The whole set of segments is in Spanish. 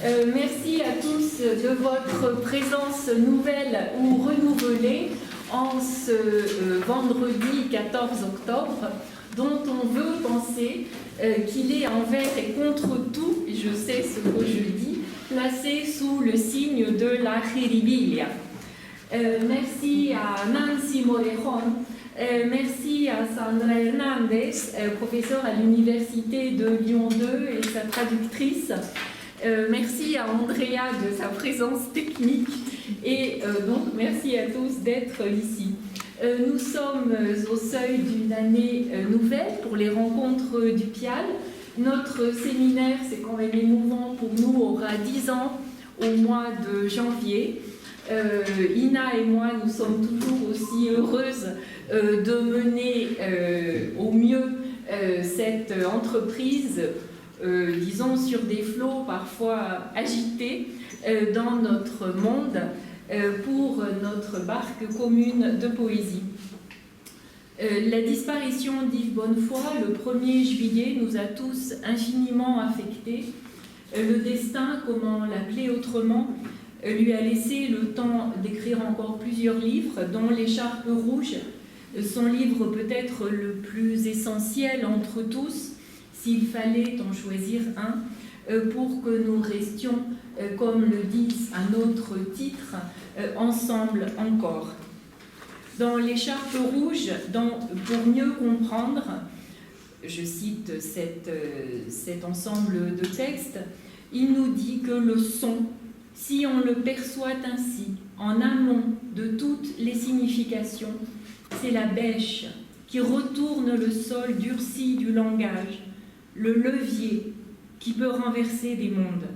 Merci à tous de votre présence nouvelle ou renouvelée en ce vendredi 14 octobre, dont on veut penser qu'il est envers et contre tout, et je sais ce que je dis, placé sous le signe de la Jiribilia. Merci à Nancy Morejon, merci à Sandra Hernandez, professeure à l'Université de Lyon 2 et sa traductrice. Merci à Andrea de sa présence technique et donc merci à tous d'être ici. Nous sommes au seuil d'une année nouvelle pour les rencontres du PIAL. Notre séminaire, c'est quand même émouvant pour nous, aura 10 ans au mois de janvier. Ina et moi, nous sommes toujours aussi heureuses de mener au mieux cette entreprise, disons sur des flots parfois agités dans notre monde pour notre barque commune de poésie. La disparition d'Yves Bonnefoy le 1er juillet nous a tous infiniment affectés. Le destin, comment l'appeler autrement, lui a laissé le temps d'écrire encore plusieurs livres, dont L'écharpe rouge, son livre peut-être le plus essentiel entre tous, s'il fallait en choisir un, pour que nous restions, comme le dit un autre titre, ensemble encore. Dans L'écharpe rouge, pour mieux comprendre, je cite cet ensemble de textes, il nous dit que le son, si on le perçoit ainsi, en amont de toutes les significations, c'est la bêche qui retourne le sol durci du langage, le levier qui peut renverser des mondes.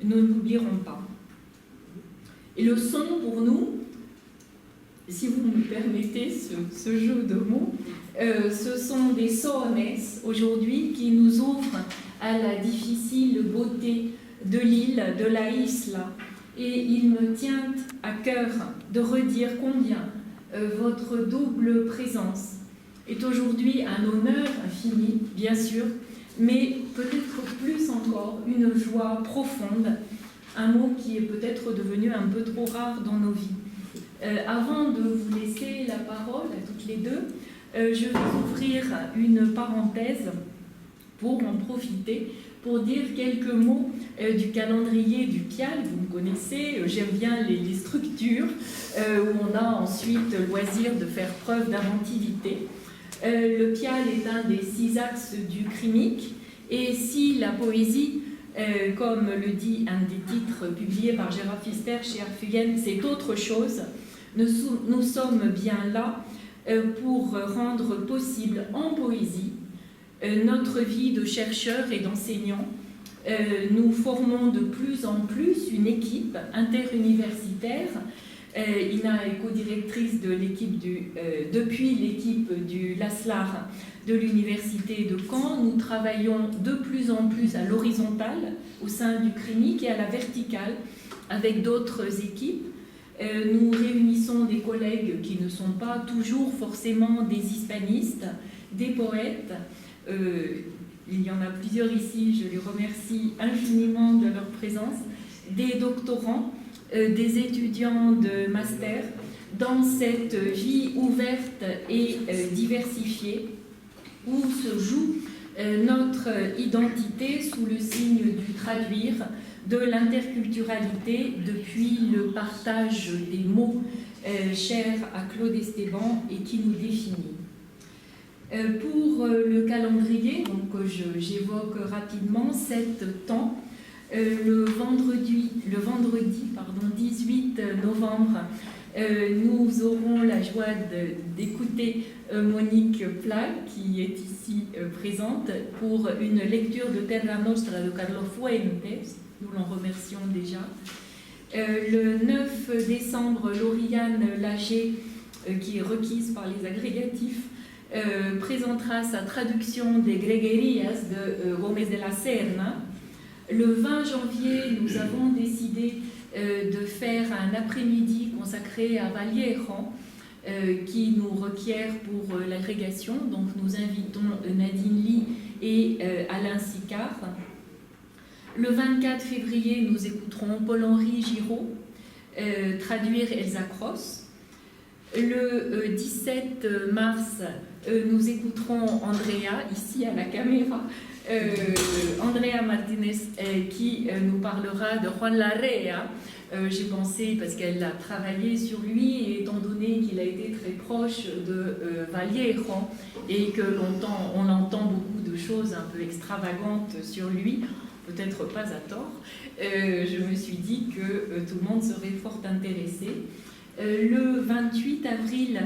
Nous n'oublierons pas. Et le son, pour nous, si vous me permettez ce jeu de mots, ce sont des sones aujourd'hui qui nous ouvrent à la difficile beauté de l'île, de la isla. Et il me tient à cœur de redire combien votre double présence est aujourd'hui un honneur infini, bien sûr, mais peut-être plus encore une joie profonde, un mot qui est peut-être devenu un peu trop rare dans nos vies. Avant de vous laisser la parole à toutes les deux, je vais ouvrir une parenthèse pour en profiter, pour dire quelques mots du calendrier du PIAL. Vous me connaissez, j'aime bien les structures où on a ensuite le loisir de faire preuve d'inventivité. Le PIAL est un des 6 axes du CRIMIC, et si la poésie, comme le dit un des titres publiés par Gérard Pfister chez Arfuyen, c'est autre chose, nous sommes bien là pour rendre possible en poésie notre vie de chercheurs et d'enseignants. Nous formons de plus en plus une équipe interuniversitaire. Ina est co-directrice de l'équipe depuis l'équipe du LASLAR de l'Université de Caen. Nous travaillons de plus en plus à l'horizontale au sein du CRIMIC et à la verticale avec d'autres équipes. Nous réunissons des collègues qui ne sont pas toujours forcément des hispanistes, des poètes. Il y en a plusieurs ici, je les remercie infiniment de leur présence, des doctorants, des étudiants de master, dans cette vie ouverte et diversifiée où se joue notre identité sous le signe du traduire, de l'interculturalité depuis le partage des mots chers à Claude Esteban et qui nous définit. Pour le calendrier, donc j'évoque rapidement 7 temps. Le vendredi 18 novembre, nous aurons la joie d'écouter Monique Pla, qui est ici présente, pour une lecture de Terra Nostra de Carlos Fuentes. Nous l'en remercions déjà. Le 9 décembre, Lauriane Lager, qui est requise par les agrégatifs, présentera sa traduction des Gregerias de Gómez de la Serna. Le 20 janvier, nous avons décidé de faire un après-midi consacré à Vallejo, qui nous requiert pour l'agrégation. Donc nous invitons Nadine Lee et Alain Sicard. Le 24 février, nous écouterons Paul-Henri Giraud traduire Elsa Cross. Le 17 mars, nous écouterons Andrea, ici à la caméra, Andrea Martinez, qui nous parlera de Juan Larrea. J'ai pensé, parce qu'elle a travaillé sur lui, et étant donné qu'il a été très proche de Vallejo, et que on entend beaucoup de choses un peu extravagantes sur lui, peut-être pas à tort, je me suis dit que tout le monde serait fort intéressé. Le 28 avril,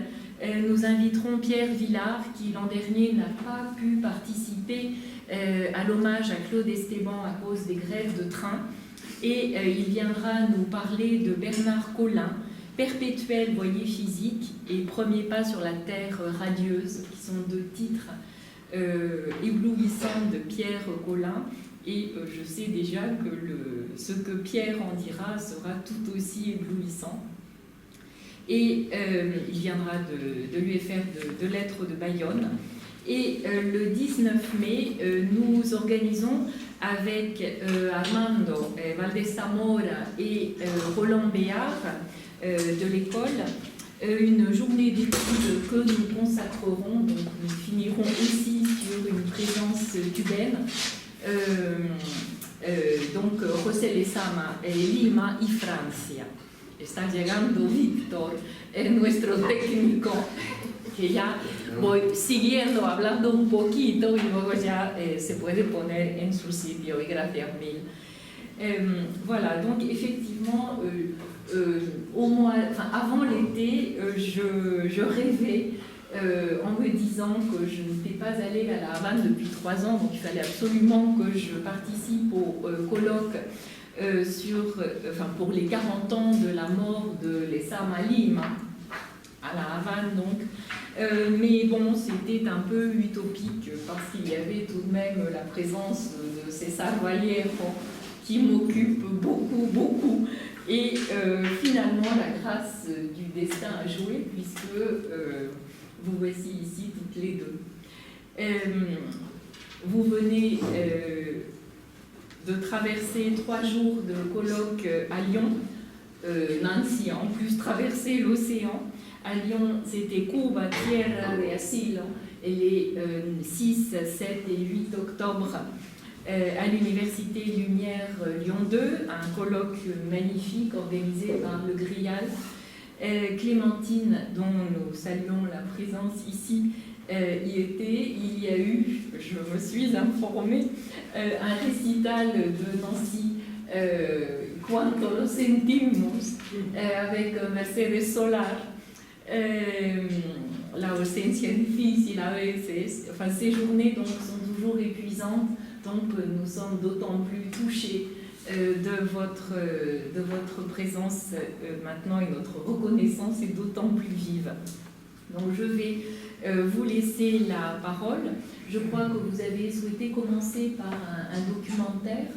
nous inviterons Pierre Villard, qui l'an dernier n'a pas pu participer à l'hommage à Claude Esteban à cause des grèves de train. Et il viendra nous parler de Bernard Collin, Perpétuel voilier physique et Premier pas sur la terre radieuse, qui sont deux titres éblouissants de Pierre Collin. Et je sais déjà que ce que Pierre en dira sera tout aussi éblouissant. Et il viendra de l'UFR de Lettres de Bayonne. Et le 19 mai, nous organisons avec Armando Valdesamora et Roland Béard de l'école une journée d'études que nous consacrerons. Donc nous finirons aussi sur une présence cubaine. Donc José Lezama, Lima y Francia. Está llegando Víctor, nuestro técnico, que ya voy siguiendo, hablando un poquito y luego ya se puede poner en su sitio, y gracias mil. Voilà, donc effectivement, avant l'été, je rêvais en me disant que je n'étais pas allée à La Havane depuis 3 ans, donc il fallait absolument que je participe au colloque pour les 40 ans de la mort de Lezama Lima à La Havane, donc. Mais bon, c'était un peu utopique parce qu'il y avait tout de même la présence de César Vallejo qui m'occupe beaucoup. Et finalement, la grâce du destin a joué puisque vous voici ici toutes les deux. Vous venez de traverser 3 jours de colloque à Lyon, Nancy, en plus traverser l'océan. À Lyon, c'était Cuba, Tierra de Asilo, et les 6, 7 et 8 octobre à l'Université Lumière Lyon 2, un colloque magnifique organisé par le Grial. Clémentine, dont nous saluons la présence ici, y était. Il y a eu, je me suis informée, un récital de Nancy, Cuanto lo sentimos, avec Mercedes Solar. La ausencia difficile a veces, enfin ces journées donc sont toujours épuisantes, donc nous sommes d'autant plus touchés de votre présence maintenant, et notre reconnaissance est d'autant plus vive. Donc je vais vous laisser la parole. Je crois que vous avez souhaité commencer par un documentaire,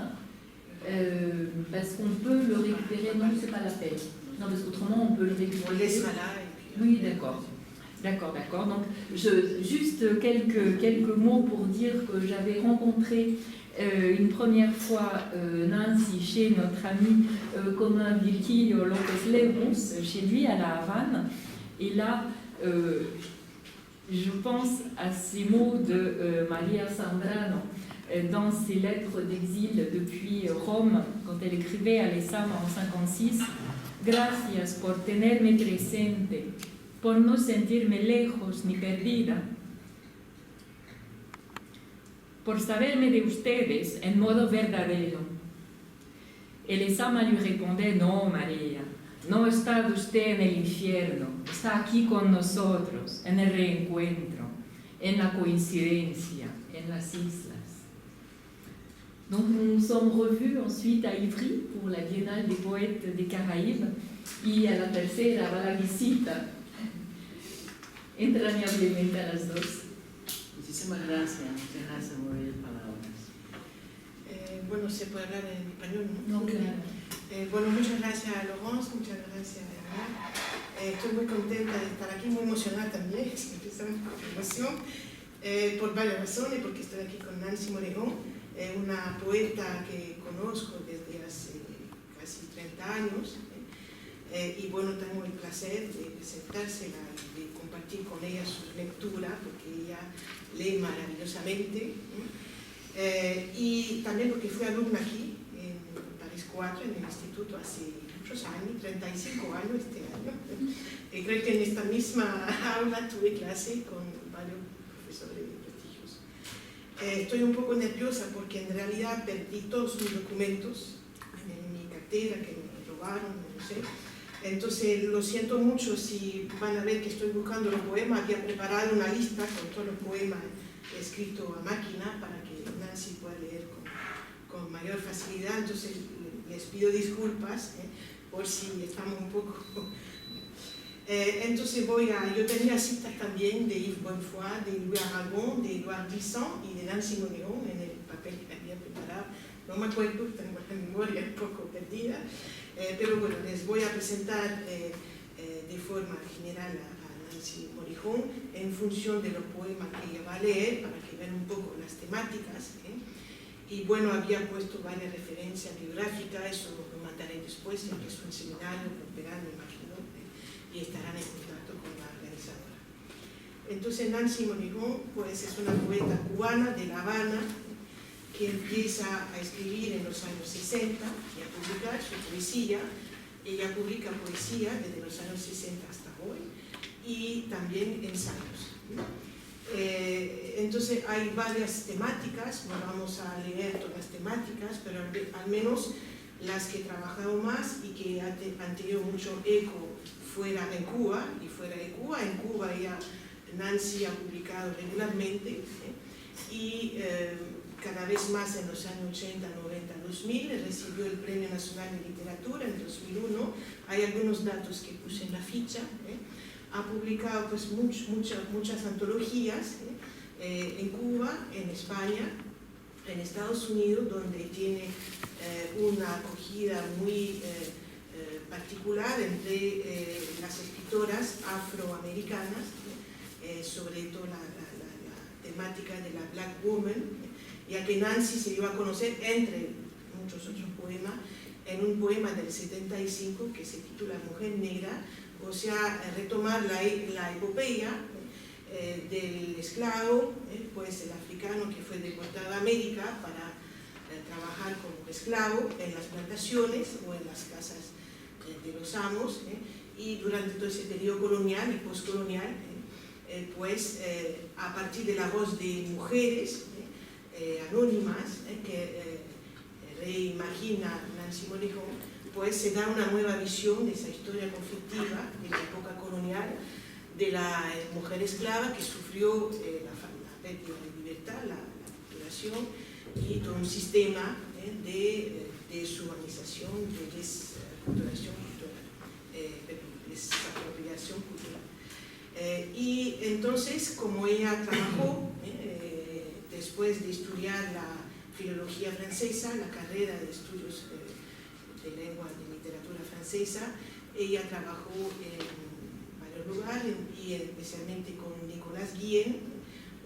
parce qu'on peut le récupérer. Non, c'est pas la peine. Non, parce qu'autrement on peut le récupérer. On laisse là. Oui, d'accord. Donc, juste quelques mots pour dire que j'avais rencontré une première fois Nancy chez notre ami commun Virgilio López Lemos, chez lui à La Havane. Et là, je pense à ces mots de Maria Zambrano dans ses lettres d'exil depuis Rome, quand elle écrivait à Lezama en 1956. Gracias por tenerme presente, por no sentirme lejos ni perdida, por saberme de ustedes en modo verdadero. Lezama lui répondait: No, María, no está usted en el infierno, está aquí con nosotros, en el reencuentro, en la coincidencia, en las islas. Donc nous nous sommes revus ensuite à Ivry pour la Biennale des poètes des Caraïbes, y a la tercera va la visita. Entrañablemente a las dos. Muchísimas gracias, muchas gracias, muy bellas palabras. Bueno, se puede hablar en español, ¿no? No, claro. Bueno, muchas gracias a Laurence, muchas gracias a Ana. Estoy muy contenta de estar aquí, muy emocionada también, empezamos con emoción, por varias razones, porque estoy aquí con Nancy Morejón, una poeta que conozco desde hace casi 30 años, y bueno, tengo el placer de presentársela y de compartir con ella su lectura, porque ella lee maravillosamente, y también porque fui alumna aquí, en París 4, en el instituto, hace muchos años, 35 años este año, y creo que en esta misma aula tuve clase con varios profesores prestigiosos. Estoy un poco nerviosa porque en realidad perdí todos mis documentos en mi cartera, que me robaron, no sé. Entonces lo siento mucho si van a ver que estoy buscando los poemas. Había preparado una lista con todos los poemas escritos a máquina para que Nancy pueda leer con mayor facilidad. Entonces les pido disculpas por si estamos un poco... entonces yo tenía citas también de Yves Bonnefoy, de Louis Aragon, de Édouard Glissant y de Nancy Monégon en el papel que había preparado. No me acuerdo, tengo la memoria un poco perdida, pero bueno, les voy a presentar de forma general a Nancy Monégon en función de los poemas que ella va a leer, para que vean un poco las temáticas. Y bueno, había puesto varias referencias biográficas, eso lo mandaré después, ya que es un seminario, verán, me imagino, y estarán en contacto con la organizadora. Entonces Nancy Monégon pues, es una poeta cubana de La Habana, que empieza a escribir en los años 60 y a publicar su poesía. Ella publica poesía desde los años 60 hasta hoy y también ensayos. Entonces hay varias temáticas, no vamos a leer todas las temáticas, pero al menos las que he trabajado más y que han tenido mucho eco fuera en Cuba y fuera de Cuba. En Cuba Nancy ha publicado regularmente y cada vez más en los años 80, 90, 2000, recibió el Premio Nacional de Literatura en 2001. Hay algunos datos que puse en la ficha. Ha publicado pues, muchas antologías en Cuba, en España, en Estados Unidos, donde tiene una acogida muy particular entre las escritoras afroamericanas, sobre todo la temática de la Black Woman, ya que Nancy se dio a conocer, entre muchos otros poemas, en un poema del 75 que se titula Mujer Negra, o sea, retomar la epopeya del esclavo, pues el africano que fue deportado a América para trabajar como esclavo en las plantaciones o en las casas de los amos, y durante todo ese periodo colonial y postcolonial, pues a partir de la voz de mujeres anónimas que reimagina Nancy Monégon, pues se da una nueva visión de esa historia conflictiva de la época colonial, de la mujer esclava que sufrió la pérdida de libertad, la capturación y todo un sistema de deshumanización, de desapropiación cultural. Y entonces, como ella trabajó, después de estudiar la filología francesa, la carrera de estudios de lengua y literatura francesa, ella trabajó en varios lugares y especialmente con Nicolas Guillen,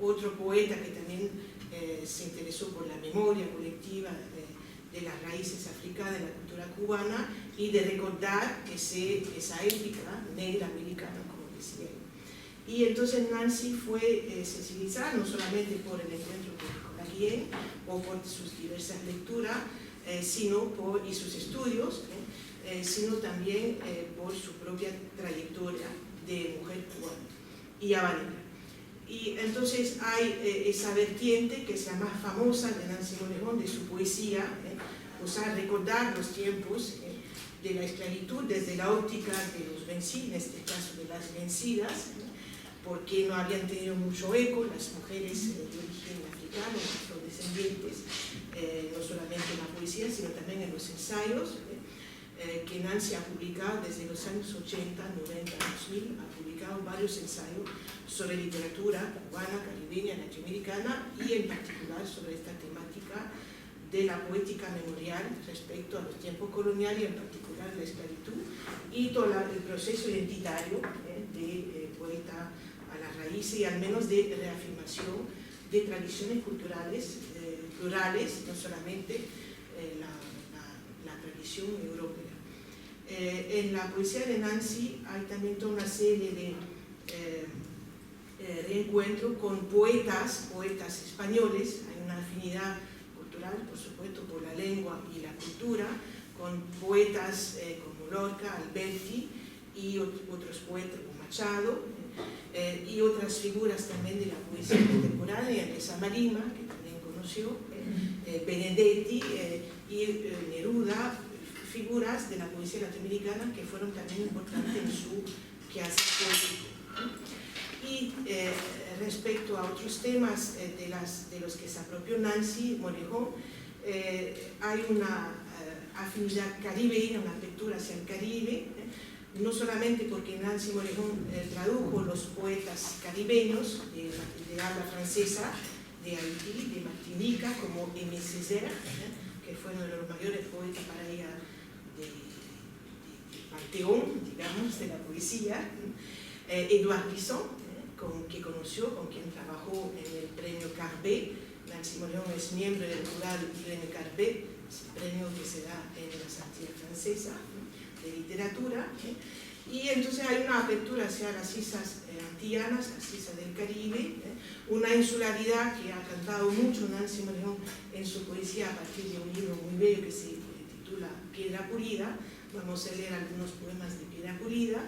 otro poeta que también se interesó por la memoria colectiva de las raíces africanas de la cultura cubana y de recordar esa épica negra americana, como decía él. Y entonces Nancy fue sensibilizada no solamente por el encuentro con Nicolas Guillen o por sus diversas lecturas, y sus estudios, sino también por su propia trayectoria de mujer cubana y habanera. Y entonces hay esa vertiente que es la más famosa de Nancy Monégon, de su poesía, o sea, recordar los tiempos de la esclavitud desde la óptica de los vencidos, en este caso de las vencidas, porque no habían tenido mucho eco las mujeres de origen africano, afrodescendientes, no solamente en la poesía, sino también en los ensayos, que Nancy ha publicado desde los años 80, 90, 2000, ha publicado varios ensayos sobre literatura cubana, caribeña, latinoamericana y en particular sobre esta temática de la poética memorial respecto a los tiempos coloniales y en particular la esclavitud y todo el proceso identitario de poeta a las raíces y al menos de reafirmación de tradiciones culturales plurales, no solamente la tradición europea. En la poesía de Nancy hay también toda una serie de reencuentros con poetas españoles. Hay una afinidad cultural, por supuesto, por la lengua y la cultura, con poetas como Lorca, Alberti y otros poetas como Machado, y otras figuras también de la poesía contemporánea, Teresa Marima, que también conoció, Benedetti y Neruda, figuras de la poesía latinoamericana que fueron también importantes en su quehacer político. Y respecto a otros temas de los que se apropió Nancy Morejón, hay una afinidad caribeña, una apertura hacia el Caribe, no solamente porque Nancy Morejón tradujo los poetas caribeños de habla francesa, de Haití, de Martinica, como Aimé Césaire, que fue uno de los mayores poetas para ella de panteón, digamos, de la poesía, Edouard Brisson, que conoció, con quien trabajó en el premio Carbet. Nancy Morejón es miembro del jurado del premio Carbet, es el premio que se da en las Antillas Francesas de literatura, y entonces hay una apertura hacia las islas antillanas, las islas del Caribe, una insularidad que ha cantado mucho Nancy Morejón en su poesía a partir de un libro muy bello que se titula Piedra Pulida. Vamos a leer algunos poemas de Piedra Pulida,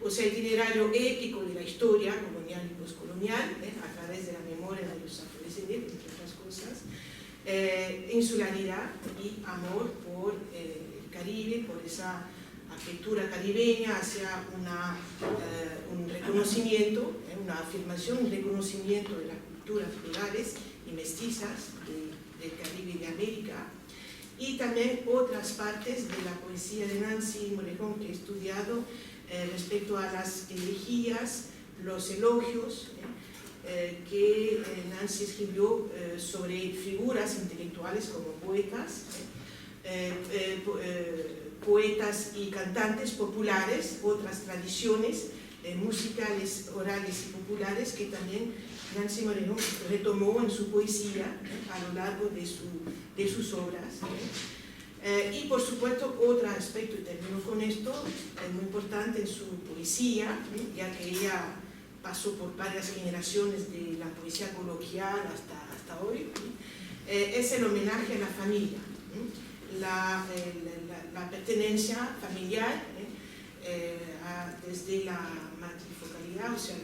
o sea, el itinerario épico de la historia colonial y postcolonial, a través de la memoria de los afrodescendientes, entre otras cosas, insularidad y amor por el Caribe, por esa apertura caribeña hacia un reconocimiento, una afirmación, un reconocimiento de las culturas plurales y mestizas del Caribe y de América, y también otras partes de la poesía de Nancy Morejón que he estudiado respecto a las elegías, los elogios que Nancy escribió sobre figuras intelectuales como poetas, poetas y cantantes populares, otras tradiciones musicales, orales y populares que también Nancy Morejón retomó en su poesía a lo largo de sus obras. Y por supuesto otro aspecto, y termino con esto, muy importante en su poesía, ya que ella pasó por varias generaciones de la poesía coloquial hasta hoy, es el homenaje a la familia, la pertenencia familiar, desde la matrifocalidad, o sea,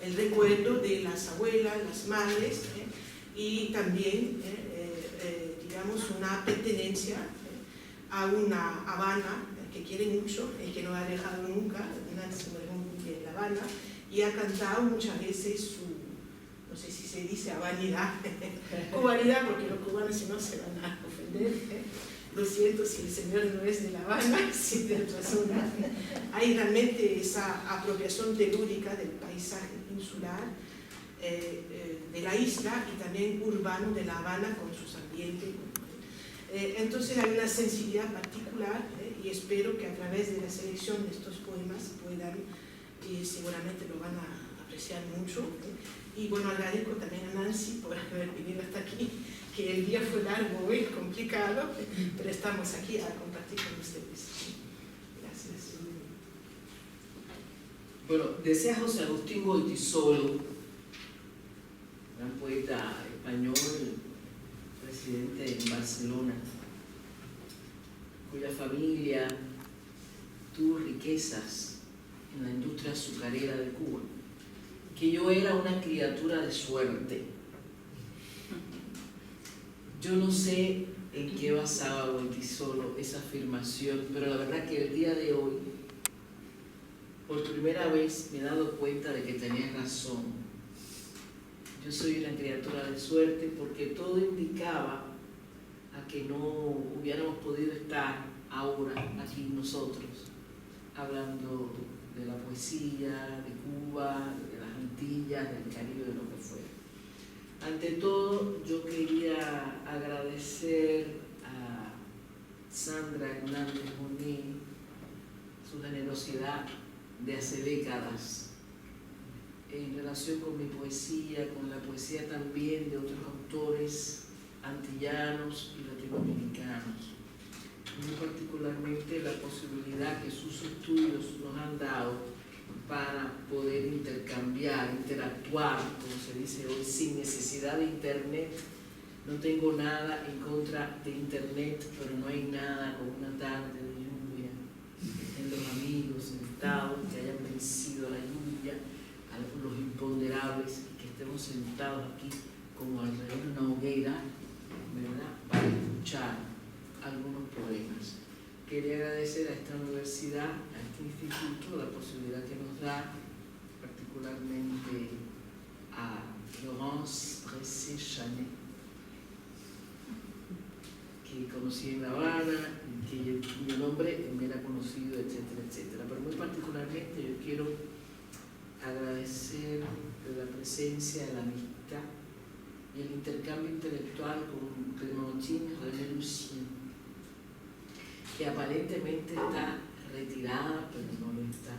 el recuerdo de las abuelas, las madres, y también, digamos, una pertenencia a una Habana que quiere mucho y que no ha dejado nunca. Nancy Morejón vive en La Habana y ha cantado muchas veces su, no sé si se dice habanidad, cubanidad, porque los cubanos si no se van a ofender. Lo siento si el señor no es de La Habana, si de otra zona. Hay realmente esa apropiación telúrica del paisaje insular, de la isla y también urbano de La Habana con sus ambientes. Entonces hay una sensibilidad particular, y espero que a través de la selección de estos poemas puedan, y seguramente lo van a apreciar mucho. Y bueno, agradezco también a Nancy por haber venido hasta aquí, que el día fue largo y complicado, pero estamos aquí a compartir con ustedes. Gracias. Bueno, decía José Agustín Goytisolo, gran poeta español, residente en Barcelona, cuya familia tuvo riquezas en la industria azucarera de Cuba, que yo era una criatura de suerte. Yo no sé en qué basaba Goytisolo esa afirmación, pero la verdad que el día de hoy, por primera vez me he dado cuenta de que tenía razón. Yo soy una criatura de suerte porque todo indicaba a que no hubiéramos podido estar ahora aquí nosotros, hablando de la poesía, de Cuba, de las Antillas, del Caribe, de lo que fuera. Ante todo, yo quería agradecer a Sandra Hernández Monet su generosidad de hace décadas en relación con mi poesía, con la poesía también de otros autores antillanos y latinoamericanos. Muy particularmente la posibilidad que sus estudios nos han dado para poder intercambiar, interactuar, como se dice hoy, sin necesidad de internet. No tengo nada en contra de internet, pero no hay nada como una tarde de lluvia en los amigos sentados que hayan vencido a la lluvia, a los imponderables, y que estemos sentados aquí como alrededor de una hoguera, ¿verdad?, para escuchar algunos poemas. Quería agradecer a esta universidad, a este instituto, la posibilidad que nos da, particularmente a Laurence Bresset-Chanet, que conocí en La Habana, cuyo nombre me era conocido, etcétera, etcétera. Pero muy particularmente yo quiero agradecer la presencia, la amistad y el intercambio intelectual con Clémentine René Lucien, que aparentemente está retirada, pero no lo está,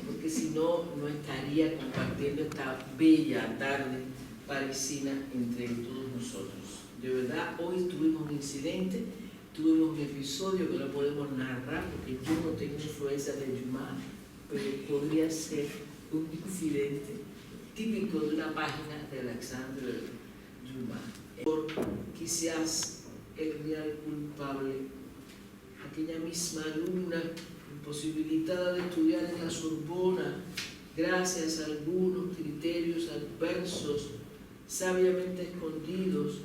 porque si no, no estaría compartiendo esta bella tarde parisina entre todos nosotros. De verdad, hoy tuvimos un incidente, tuvimos un episodio que no podemos narrar porque yo no tengo influencia de Dumas, pero podría ser un incidente típico de una página de Alexandre Dumas. Quizás el real culpable, aquella misma alumna imposibilitada de estudiar en la Sorbona, gracias a algunos criterios adversos, sabiamente escondidos,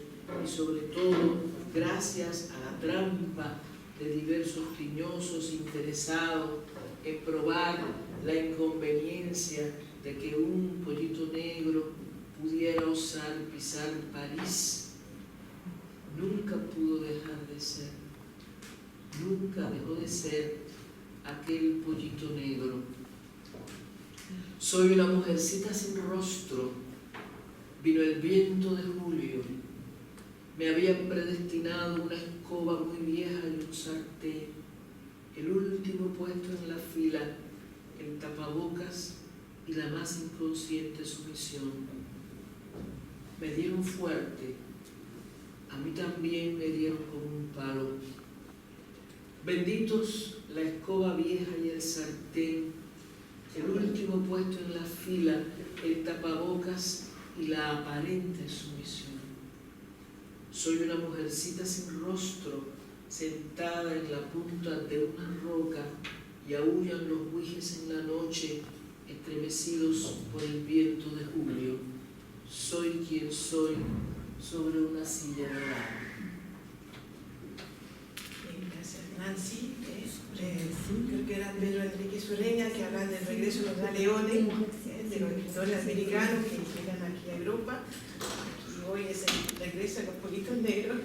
y sobre todo gracias a la trampa de diversos tiñosos interesados en probar la inconveniencia de que un pollito negro pudiera osar pisar París, nunca pudo dejar de ser, nunca dejó de ser aquel pollito negro. Soy una mujercita sin rostro, vino el viento de julio. Me habían predestinado una escoba muy vieja y un sartén, el último puesto en la fila, el tapabocas y la más inconsciente sumisión. Me dieron fuerte, a mí también me dieron con un palo. Benditos la escoba vieja y el sartén, el último puesto en la fila, el tapabocas y la aparente sumisión. Soy una mujercita sin rostro, sentada en la punta de una roca, y aúllan los buijes en la noche, estremecidos por el viento de julio. Soy quien soy, sobre una silla dorada. Gracias, Nancy. Creo que era Pedro Enrique Sureña, que habla del regreso de los galeones, de los escritores americanos que llegan aquí a Europa. Hoy es el regreso a los politos negros.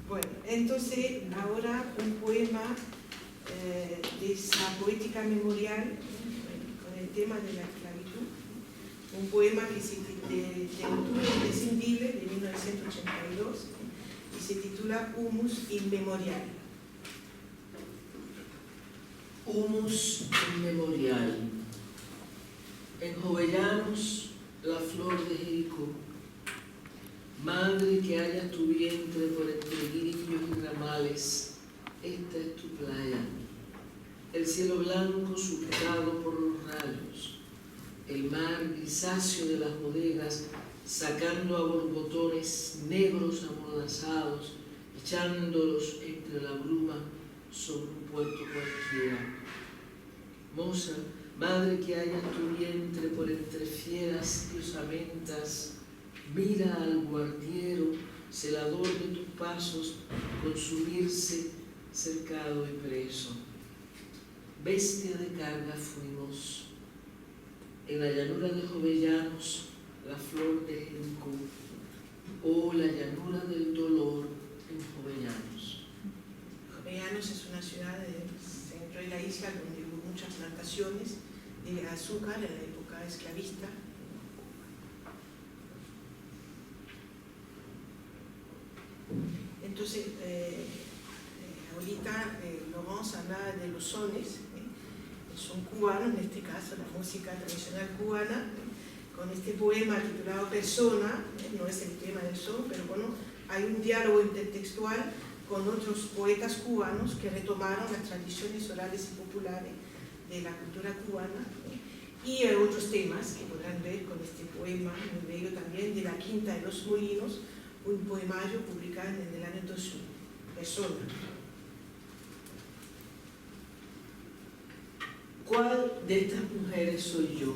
Bueno, entonces ahora un poema de esa poética memorial con el tema de la esclavitud, un poema que se de Octubre Imprescindible de 1982 y se titula Humus Inmemorial. Humus Inmemorial. En Jovellanos, la flor de Jericó. Madre que hallas tu vientre por entre grillos y ramales, esta es tu playa. El cielo blanco surcado por los rayos, el mar grisáceo de las bodegas sacando a borbotones negros amordazados, echándolos entre la bruma sobre un puerto cualquiera. Moza, madre que hallas tu vientre por entre fieras y osamentas, mira al guardiero, celador de tus pasos, consumirse cercado y preso. Bestia de carga fuimos. En la llanura de Jovellanos, la flor de Jericó, o la llanura del dolor en Jovellanos. Jovellanos es una ciudad del centro de la isla donde hubo muchas plantaciones de azúcar en la época esclavista. Entonces, ahorita Laurence hablaba de los sones, son cubanos, en este caso la música tradicional cubana, con este poema titulado Persona, no es el tema del son, pero bueno, hay un diálogo intertextual con otros poetas cubanos que retomaron las tradiciones orales y populares de la cultura cubana, y hay otros temas que podrán ver con este poema muy bello también de La Quinta de los Molinos, un poemario publicado en el año 2000, Persona. ¿Cuál de estas mujeres soy yo?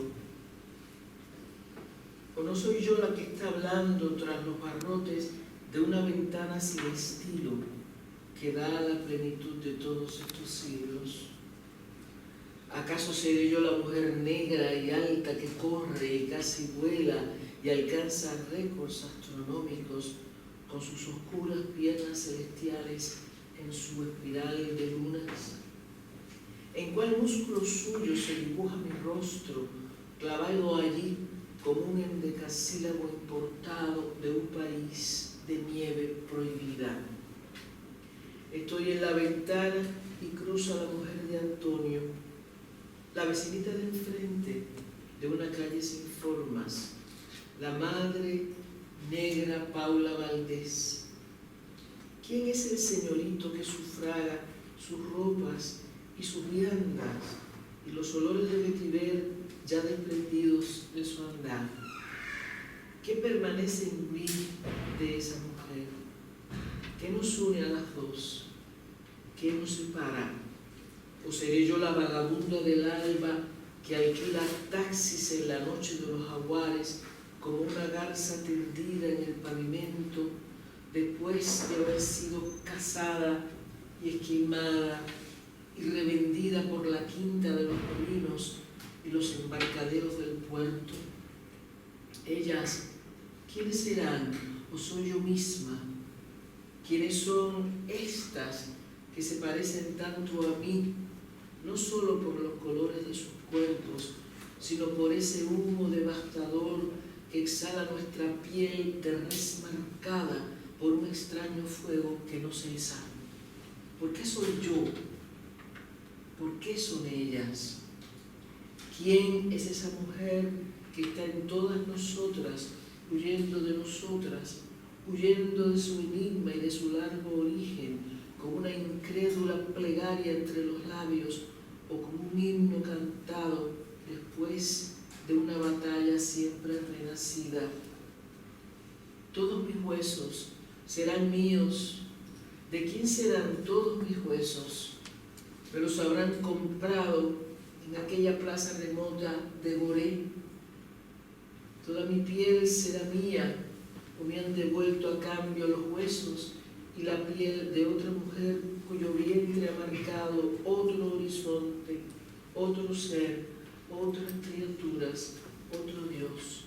¿O no soy yo la que está hablando tras los barrotes de una ventana sin estilo que da la plenitud de todos estos siglos? ¿Acaso seré yo la mujer negra y alta que corre y casi vuela y alcanza récords astronómicos con sus oscuras piernas celestiales en su espiral de lunas? ¿En cuál músculo suyo se dibuja mi rostro, clavado allí como un endecasílabo importado de un país de nieve prohibida? Estoy en la ventana y cruza la mujer de Antonio, la vecinita de enfrente de una calle sin formas, la madre negra Paula Valdés. ¿Quién es el señorito que sufraga sus ropas y sus viandas y los olores de vetiver ya desprendidos de su andar? ¿Qué permanece en mí de esa mujer? ¿Qué nos une a las dos? ¿Qué nos separa? ¿O seré yo la vagabunda del alba que alquila taxis en la noche de los jaguares como una garza tendida en el pavimento después de haber sido cazada y esquilmada y revendida por la Quinta de los Molinos y los embarcaderos del puerto? Ellas, ¿quiénes serán? ¿O soy yo misma? ¿Quiénes son estas que se parecen tanto a mí, no solo por los colores de sus cuerpos, sino por ese humo devastador que exhala nuestra piel de res marcada por un extraño fuego que no cesa? ¿Por qué soy yo? ¿Por qué son ellas? ¿Quién es esa mujer que está en todas nosotras, huyendo de nosotras, huyendo de su enigma y de su largo origen, como una incrédula plegaria entre los labios o como un himno cantado después de una batalla siempre renacida? Todos mis huesos serán míos. ¿De quién serán todos mis huesos? Me los habrán comprado en aquella plaza remota de Goré. Toda mi piel será mía, o me han devuelto a cambio los huesos y la piel de otra mujer cuyo vientre ha marcado otro horizonte, otro ser, otras criaturas, otro Dios.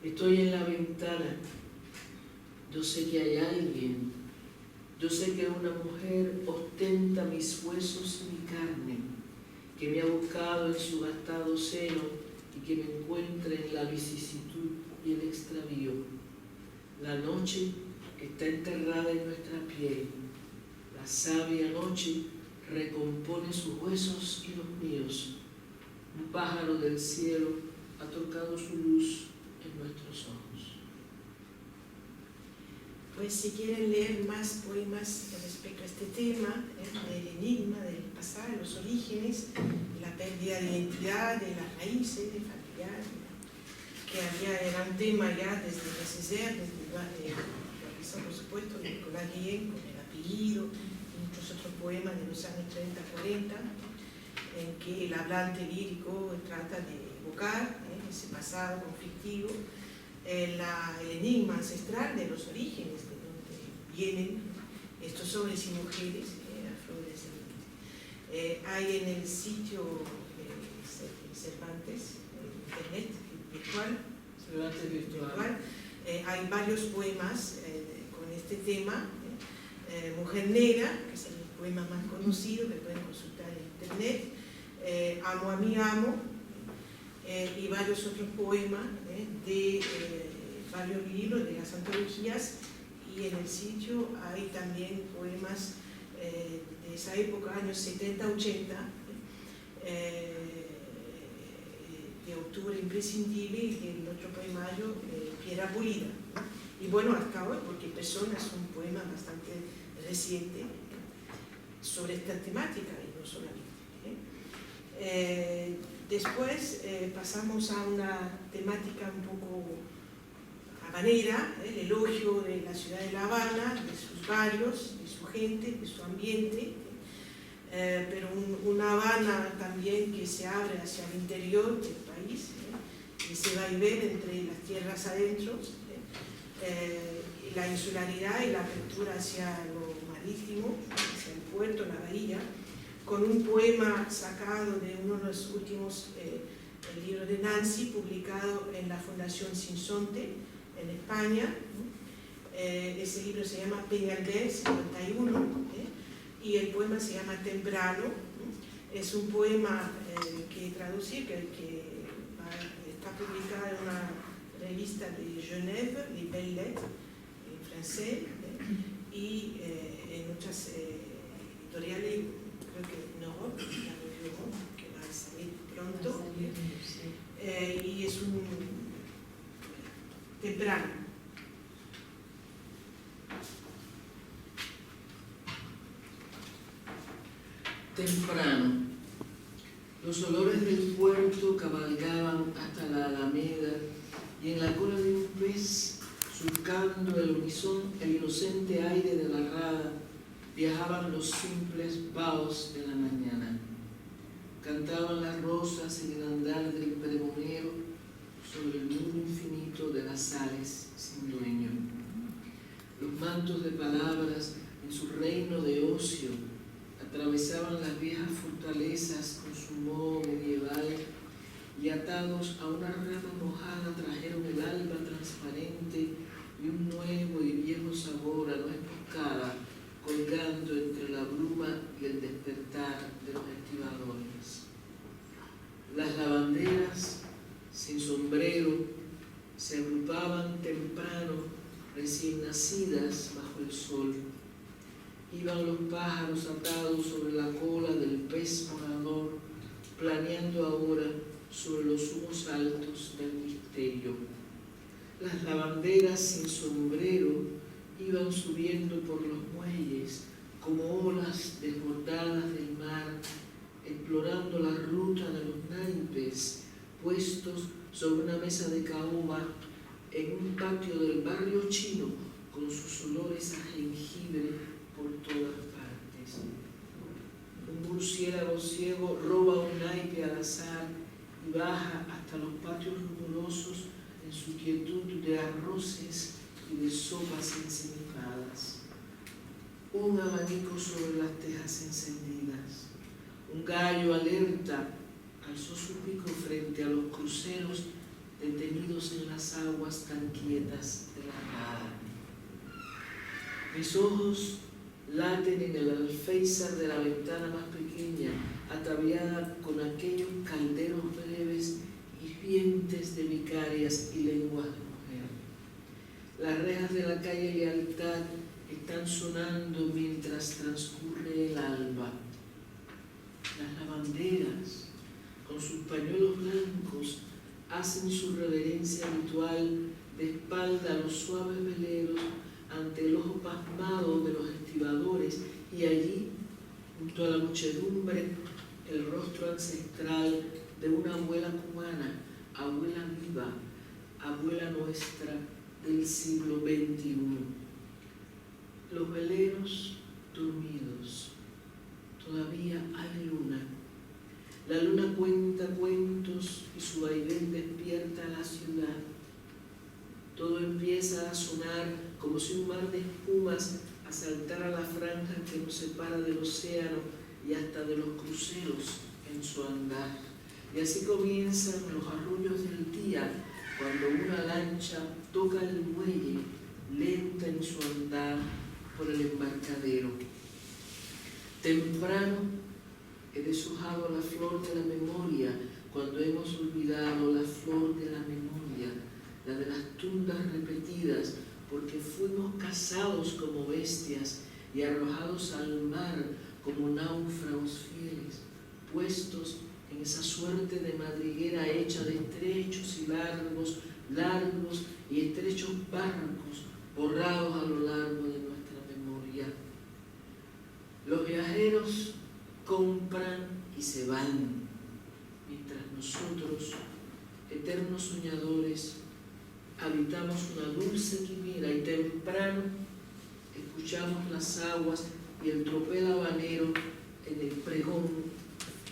Estoy en la ventana. Yo sé que hay alguien. Yo sé que una mujer ostenta mis huesos y mi carne, que me ha buscado en su gastado seno y que me encuentra en la vicisitud y el extravío. La noche está enterrada en nuestra piel. La sabia noche recompone sus huesos y los míos. Un pájaro del cielo ha tocado su luz en nuestros ojos. Pues si quieren leer más poemas respecto a este tema, del enigma, del pasado, los orígenes, la pérdida de identidad, de las raíces, de familiar, que era un tema ya desde Neceser, desde por supuesto, de Nicolás Guillén, con el apellido, y muchos otros poemas de los años 30-40, en que el hablante lírico trata de evocar ese pasado conflictivo, el enigma ancestral de los orígenes, de donde vienen estos hombres y mujeres afrodescendientes. Hay en el sitio Cervantes, internet virtual, hay varios poemas con este tema. Mujer Negra, que es el poema más conocido, que pueden consultar en internet. Amo a mi amo, y varios otros poemas de varios libros de las antologías, y en el sitio hay también poemas de esa época, años 70-80, de octubre imprescindible y el otro poemario, Piedra Pulida. Y bueno, hasta hoy, porque Persona es un poema bastante reciente sobre esta temática y no solamente. Después pasamos a una temática un poco habanera, el elogio de la ciudad de La Habana, de sus barrios, de su gente, de su ambiente, pero una Habana también que se abre hacia el interior del país, y se va y ve entre las tierras adentro, la insularidad y la apertura hacia lo marítimo, hacia el puerto, la bahía, con un poema sacado de uno de los últimos libros de Nancy, publicado en la Fundación Sinsonte, en España. Ese libro se llama Peñalver 51, y el poema se llama Temprano. Es un poema que traducí, que está publicado en una revista de Genève, Les Belles Lettres, en francés, y en muchas editoriales, creo que en Europa, que va a salir pronto, y es un temprano. Temprano. Los olores del puerto cabalgaban hasta la alameda y en la cola de un pez, surcando el inocente aire de la rada, viajaban los simples vaos de la mañana. Cantaban las rosas en el andar del pregonero sobre el muro infinito de las sales sin dueño. Los mantos de palabras en su reino de ocio atravesaban las viejas fortalezas con su modo medieval y atados a una rama mojada trajeron el alba transparente y un nuevo y viejo sabor a nuez moscada colgando entre la bruma y el despertar de los estibadores. Las lavanderas sin sombrero se agrupaban temprano, recién nacidas bajo el sol. Iban los pájaros atados sobre la cola del pez morador, planeando ahora sobre los humos altos del misterio. Las lavanderas sin sombrero iban subiendo por los muelles como olas desbordadas del mar, explorando la ruta de los naipes puestos sobre una mesa de caoba en un patio del barrio chino con sus olores a jengibre por todas partes. Un murciélago ciego roba un naipe al azar y baja hasta los patios rumorosos en su quietud de arroces y de sopas encendidas. Un abanico sobre las tejas encendidas. Un gallo alerta alzó su pico frente a los cruceros detenidos en las aguas tan quietas de la nada. Mis ojos laten en el alféizar de la ventana más pequeña, ataviada con aquellos calderos breves hirvientes de vicarias y lenguas de mujer. Las rejas de la calle Lealtad están sonando mientras transcurre el alba. Las lavanderas, con sus pañuelos blancos, hacen su reverencia habitual de espalda a los suaves veleros ante el ojo pasmado de los estibadores, y allí, junto a la muchedumbre, el rostro ancestral de una abuela cubana, abuela viva, abuela nuestra del siglo XXI. Los veleros dormidos, todavía hay luna. La luna cuenta cuentos y su vaivén despierta a la ciudad. Todo empieza a sonar como si un mar de espumas asaltara la franja que nos separa del océano y hasta de los cruceros en su andar. Y así comienzan los arrullos del día, cuando una lancha toca el muelle, lenta en su andar por el embarcadero. Temprano he deshojado la flor de la memoria, cuando hemos olvidado la flor de la memoria, la de las tundas repetidas, porque fuimos cazados como bestias y arrojados al mar como náufragos fieles, puestos en esa suerte de madriguera hecha de estrechos y largos, largos y estrechos barcos borrados a lo largo de nuestra memoria. Los viajeros compran y se van, mientras nosotros, eternos soñadores, habitamos una dulce quimera y temprano escuchamos las aguas y el tropel habanero en el pregón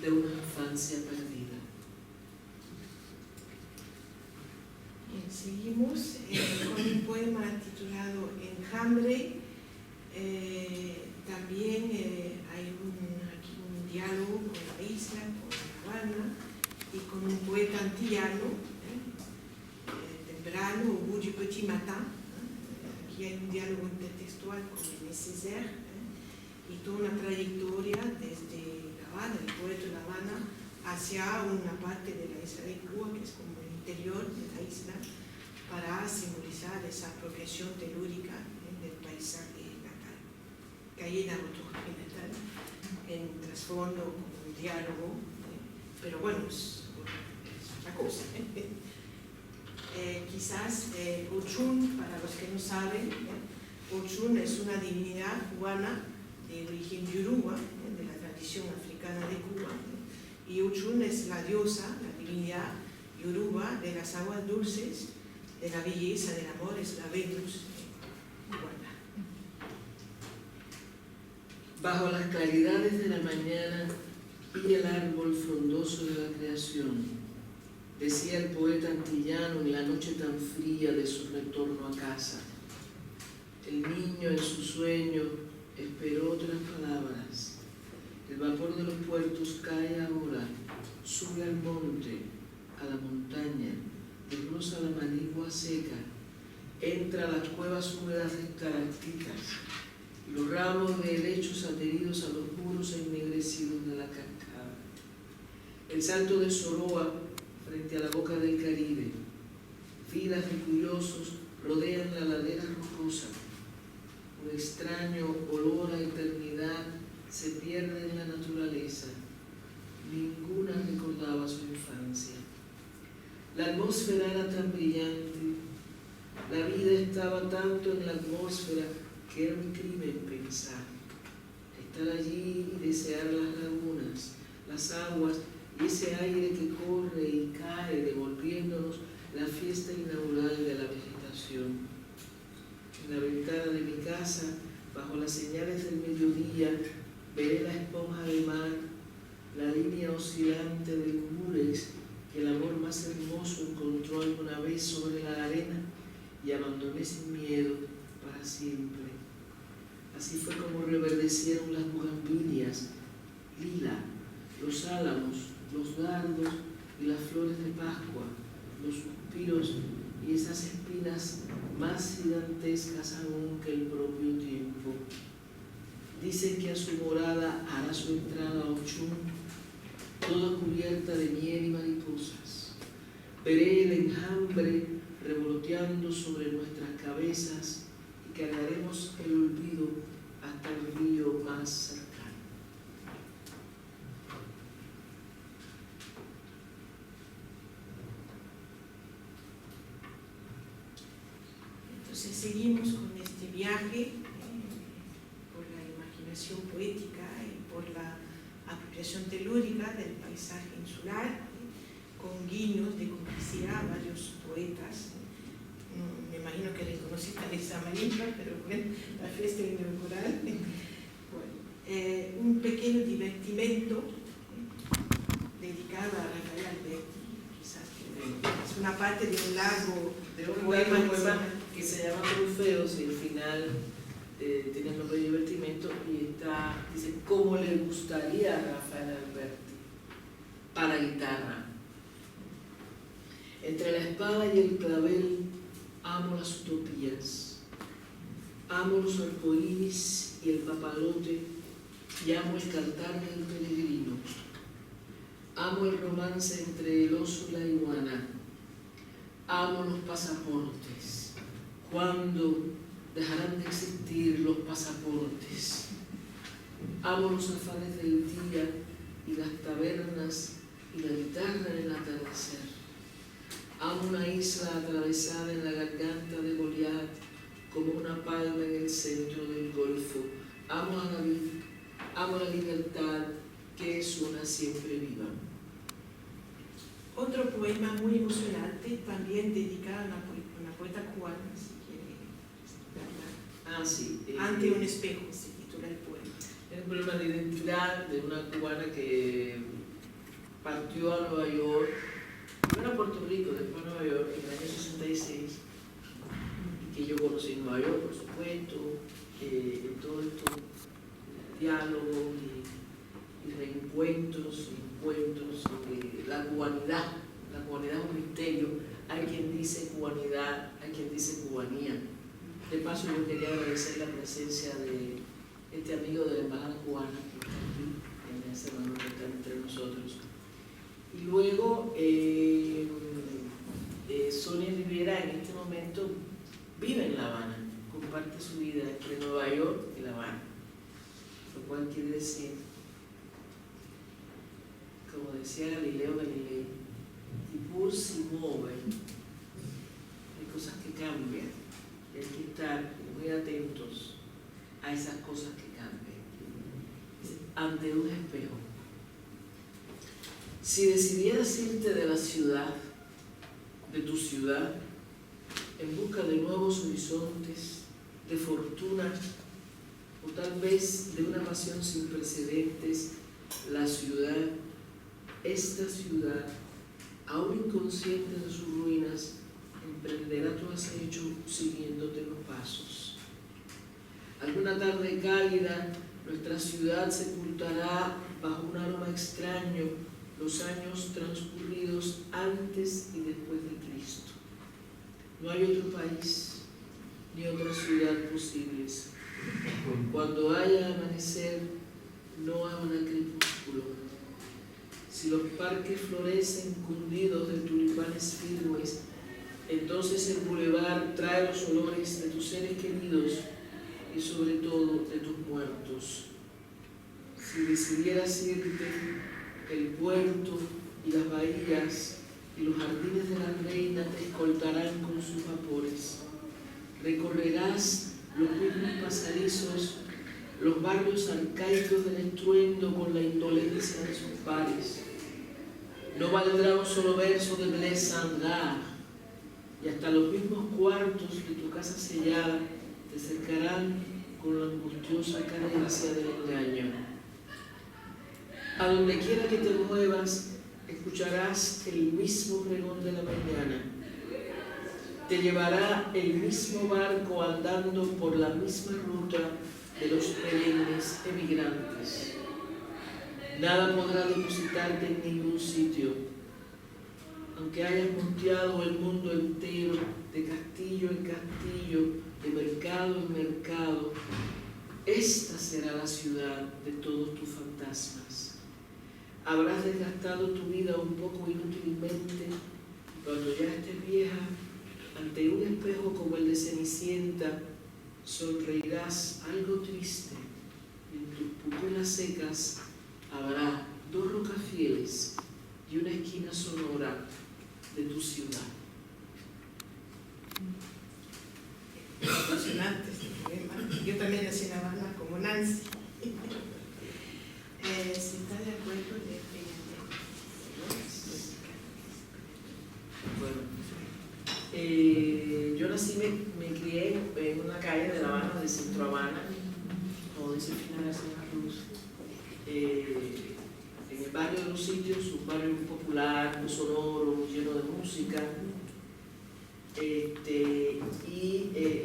de una infancia perdida. Bien, seguimos con un poema titulado Enjambre. También hay aquí un diálogo con la isla, con La Habana y con un poeta antillano, temprano, au bout du petit matin. Aquí hay un diálogo intertextual con René Césaire y toda una trayectoria desde La Habana, el puerto de La Habana, hacia una parte de la isla de Cuba, que es como el interior de la isla, para simbolizar esa apropiación telúrica del paisaje natal. Calle Naruto natal, en trasfondo como un diálogo, pero bueno, es otra cosa. Quizás Ochun, para los que no saben, Ochun es una divinidad cubana de origen yoruba, de la tradición africana de Cuba, y Ochun es la diosa, la divinidad yoruba de las aguas dulces, de la belleza, del amor, es la Venus cubana. Bajo las claridades de la mañana y el árbol frondoso de la creación, decía el poeta antillano en la noche tan fría de su retorno a casa. El niño en su sueño esperó otras palabras. El vapor de los puertos cae ahora, sube al monte, a la montaña, desglosa la manigua seca, entra a las cuevas húmedas de estalactitas, y los ramos de helechos adheridos a los muros ennegrecidos de la cascada. El salto de Soroa frente a la boca del Caribe, filas de curiosos rodean la ladera rocosa. Un extraño olor a eternidad se pierde en la naturaleza. Ninguna recordaba su infancia. La atmósfera era tan brillante, la vida estaba tanto en la atmósfera que era un crimen pensar. Estar allí y desear las lagunas, las aguas y ese aire que corre y cae devolviéndonos la fiesta inaugural de la vegetación. En la ventana de mi casa, bajo las señales del mediodía, veré la esponja del mar, la línea oscilante del murex que el amor más hermoso encontró alguna vez sobre la arena y abandoné sin miedo para siempre. Así fue como reverdecieron las bugambilias, lila, los álamos, los dardos y las flores de Pascua, los suspiros y esas espinas más gigantescas aún que el propio tiempo. Dicen que a su morada hará su entrada Ochun, toda cubierta de miel y mariposas. Veré el enjambre revoloteando sobre nuestras cabezas y cargaremos el olvido hasta el río más cercano. Entonces seguimos con este viaje por la imaginación poética y por la apropiación telúrica del paisaje insular, con guiños de complicidad a varios poetas. Me imagino que les conociste a Elisa Marimba, pero bueno, la fiesta inaugural. Bueno, un pequeño divertimento dedicado a Rafael Alberti, quizás que es una parte de un largo poema que se llama Trofeos y el final tiene el nombre de divertimento y dice cómo le gustaría a Rafael Alberti para guitarra. Entre la espada y el clavel amo las utopías, amo los arcoíris y el papalote y amo el cantar del peregrino, amo el romance entre el oso y la iguana, amo los pasaportes. ¿Cuándo dejarán de existir los pasaportes? Amo los afanes del día y las tabernas y la guitarra en el atardecer. Amo una isla atravesada en la garganta de Goliat como una palma en el centro del Golfo. Amo a David, amo la libertad que es una siempre viva. Otro poema muy emocionante, también dedicado a una poeta cubana, si quiere verla. Ah, sí. Ante un espejo, se titula el poema. Es un problema de identidad de una cubana que partió a Nueva York, primero a Puerto Rico, después a Nueva York, en el año 66, y que yo conocí en Nueva York, por supuesto, en todo esto, diálogos y reencuentros, encuentros, la cubanidad es un misterio. Hay quien dice cubanidad, hay quien dice cubanía. De paso, yo quería agradecer la presencia de este amigo de la embajada cubana que está aquí, en ese momento que está entre nosotros. Y luego, Sonia Rivera en este momento vive en La Habana, comparte su vida entre Nueva York y La Habana, lo cual quiere decir, como decía Galileo Galilei, si pur si muove, hay cosas que cambian, y hay que estar muy atentos a esas cosas que cambian. Ante un espejo. Si decidieras irte de la ciudad, de tu ciudad, en busca de nuevos horizontes, de fortuna, o tal vez de una pasión sin precedentes, la ciudad, esta ciudad, aún inconsciente de sus ruinas, emprenderá tu acecho siguiéndote los pasos. Alguna tarde cálida, nuestra ciudad sepultará bajo un aroma extraño los años transcurridos antes y después de Cristo. No hay otro país ni otra ciudad posibles. Cuando haya amanecer, no habrá crepúsculo. Si los parques florecen cundidos de tulipanes firmes, entonces el bulevar trae los olores de tus seres queridos y sobre todo de tus muertos. Si decidieras irte, el puerto y las bahías y los jardines de la reina te escoltarán con sus vapores. Recorrerás los mismos pasadizos, los barrios arcaicos del estruendo con la indolencia de sus pares. No valdrá un solo verso de Blaise Sandrard, y hasta los mismos cuartos de tu casa sellada te cercarán con la angustiosa carencia del engaño. A donde quiera que te muevas, escucharás el mismo pregón de la mañana. Te llevará el mismo barco andando por la misma ruta de los perennes emigrantes. Nada podrá depositarte en ningún sitio. Aunque hayas monteado el mundo entero, de castillo en castillo, de mercado en mercado, esta será la ciudad de todos tus fantasmas. Habrás desgastado tu vida un poco inútilmente, y cuando ya estés vieja, ante un espejo como el de Cenicienta, sonreirás algo triste, y en tus pupilas secas habrá dos rocas fieles y una esquina sonora de tu ciudad. Emocionante este poema. Yo también nací en La Habana como Nancy. Si está de acuerdo, Bueno, yo nací, me crié en una calle de La Habana, de Centro Habana, como dice Final Santa Cruz, en el barrio de los sitios, un barrio muy popular, muy sonoro, muy lleno de música.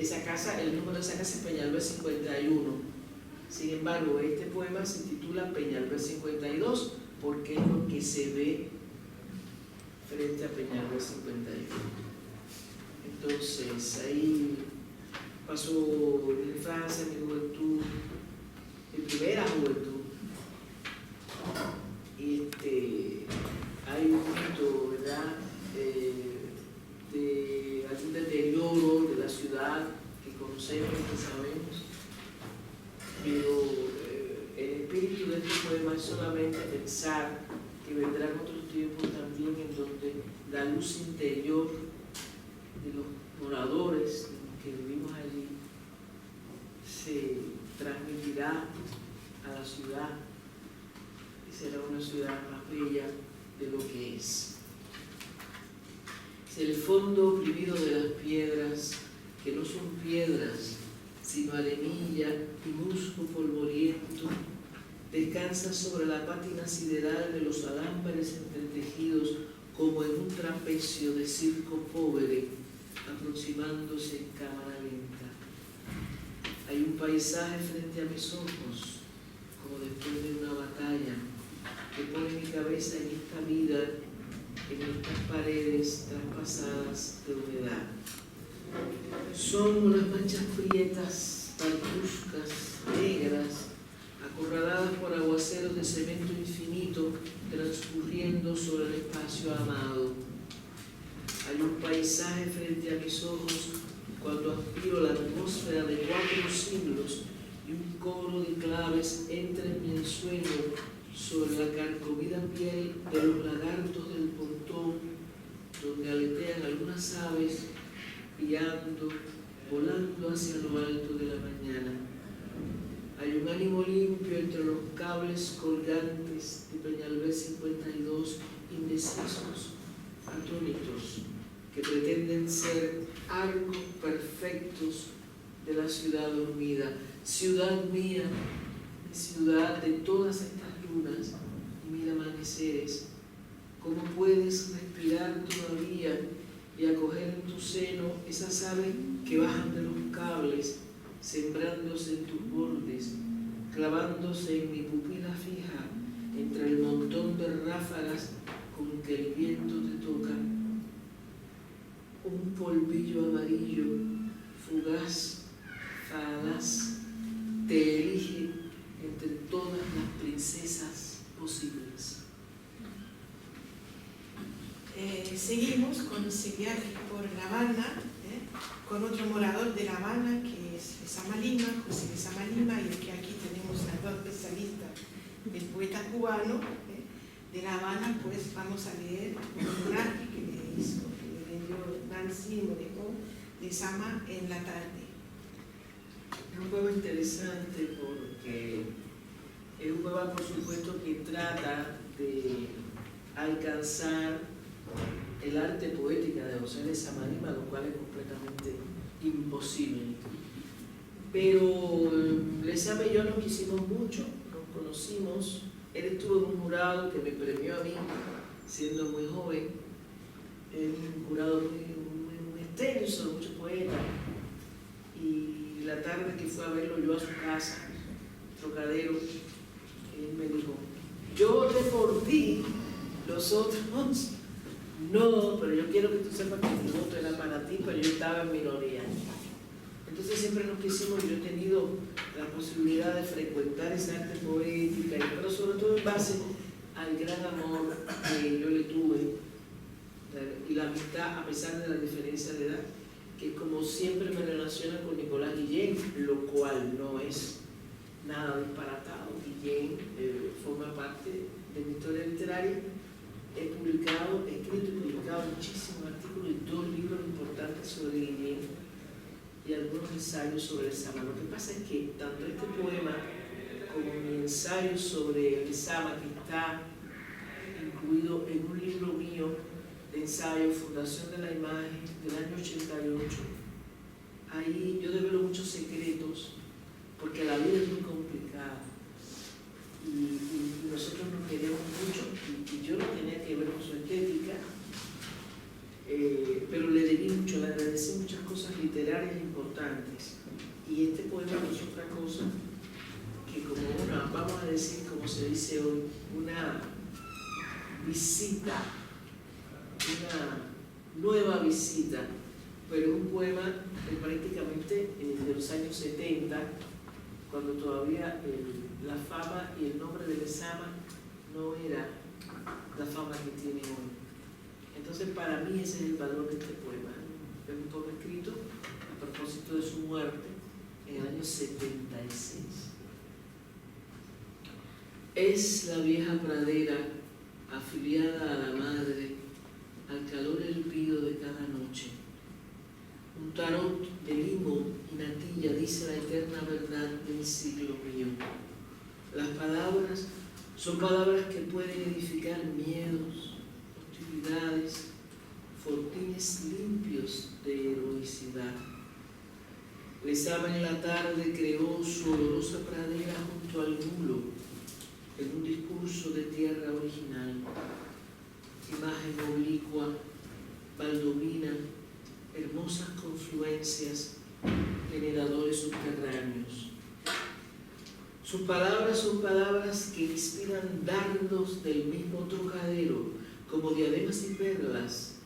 Esa casa, el número de esa casa es Peñalver 51. Sin embargo, este poema se titula Peñalver 52 porque es lo que se ve frente a Peñalver 51. Entonces, ahí pasó mi infancia, mi juventud, mi primera juventud. Hay un poquito, ¿verdad?, de algún deterioro de la ciudad que conocemos, que sabemos, pero el espíritu de este poema es solamente pensar que vendrán otros tiempos también en donde la luz interior de los moradores que vivimos allí se transmitirá a la ciudad y será una ciudad más bella de lo que es. El fondo oprimido de las piedras, que no son piedras, sino arenilla y musgo polvoriento, descansa sobre la pátina sideral de los alambres entretejidos como en un trapecio de circo pobre, aproximándose en cámara lenta. Hay un paisaje frente a mis ojos, como después de una batalla, que pone mi cabeza en esta vida, en estas paredes traspasadas de humedad. Son unas manchas prietas, parduzcas, negras, acorraladas por aguaceros de cemento infinito transcurriendo sobre el espacio amado. Hay un paisaje frente a mis ojos cuando aspiro la atmósfera de 4 siglos y un coro de claves entra en mi ensueño sobre la carcomida piel de los lagartos del pontón, donde aletean algunas aves, piando, volando hacia lo alto de la mañana. Hay un ánimo limpio entre los cables colgantes de Peñalver 52, indecisos, atónitos, que pretenden ser arcos perfectos de la ciudad dormida. Ciudad mía, ciudad de todas estas lunas y 1000 amaneceres, ¿cómo puedes respirar todavía y acoger en tu seno esas aves que bajan de los cables, sembrándose en tus bordes, clavándose en mi pupila fija entre el montón de ráfagas con que el viento te toca? Un polvillo amarillo, fugaz, falaz, te elige entre todas las princesas posibles. Seguimos con ese viaje por La Habana, con otro morador de La Habana que es Lezama Lima, José Lezama Lima, y aquí tenemos a 2 especialistas del poeta cubano de La Habana. Pues vamos a leer un homenaje que le hizo, que le vendió Nancy Morejón, Lezama en la tarde. Es un poema interesante porque es un poema, por supuesto, que trata de alcanzar el arte poética de José Lezama Lima, lo cual es completamente imposible. Pero Lezama y yo nos quisimos mucho, nos conocimos. Él estuvo en un jurado que me premió a mí, siendo muy joven. Es un jurado muy extenso, muchos poetas. Y la tarde que fue a verlo yo a su casa, Trocadero, él me dijo: yo voté por ti, los otros no, pero yo quiero que tú sepas que mi voto era para ti, pero yo estaba en minoría. Entonces siempre nos quisimos, yo he tenido la posibilidad de frecuentar esa arte poética, pero sobre todo en base al gran amor que yo le tuve y la amistad, a pesar de la diferencia de edad, que como siempre me relaciona con Nicolás Guillén, lo cual no es nada disparatado. Guillén forma parte de mi historia literaria. He escrito y publicado muchísimos artículos y 2 libros importantes sobre Guillén y algunos ensayos sobre Lezama. Lo que pasa es que tanto este poema como mi ensayo sobre Lezama, que está incluido en un libro mío de ensayo, Fundación de la Imagen, del año 88, ahí yo develo muchos secretos, porque la vida es muy complicada. Y nosotros nos queremos mucho, y yo no tenía que ver con su estética, pero le debí mucho, le agradecí muchas cosas literarias importantes. Y este poema no es otra cosa que como una, vamos a decir, como se dice hoy, una visita, una nueva visita, pero es un poema prácticamente de los años 70, cuando todavía la fama y el nombre de Lezama no era la fama que tiene hoy. Entonces, para mí ese es el valor de este poema. Es un poema escrito a propósito de su muerte en el año 76. Es la vieja pradera afiliada a la madre, al calor hervido de cada noche. Un tarot de limo y natilla dice la eterna verdad del siglo mío. Las palabras son palabras que pueden edificar miedos, hostilidades, fortines limpios de heroicidad. Lezama en la tarde creó su olorosa pradera junto al nulo, en un discurso de tierra original. Imagen oblicua, baldovina, hermosas confluencias, generadores subterráneos. Sus palabras son palabras que inspiran dardos del mismo trocadero, como diademas y perlas,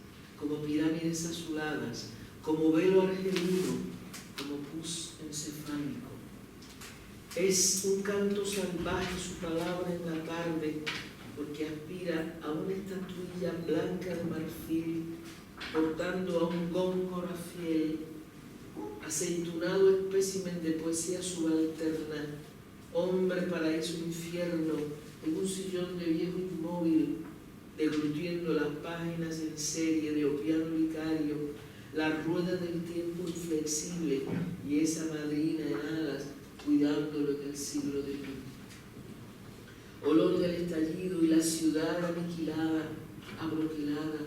como pirámides azuladas, como velo argelino, como pus encefálico. Es un canto salvaje su palabra en la tarde, porque aspira a una estatuilla blanca de marfil, portando a un góngora fiel, aceitunado espécimen de poesía subalterna, hombre paraíso infierno, en un sillón de viejo inmóvil, deglutiendo las páginas en serie de Opiano Vicario, la rueda del tiempo inflexible y esa madrina en alas, cuidándolo en el siglo de mí. Olor del estallido y la ciudad aniquilada, abroquelada,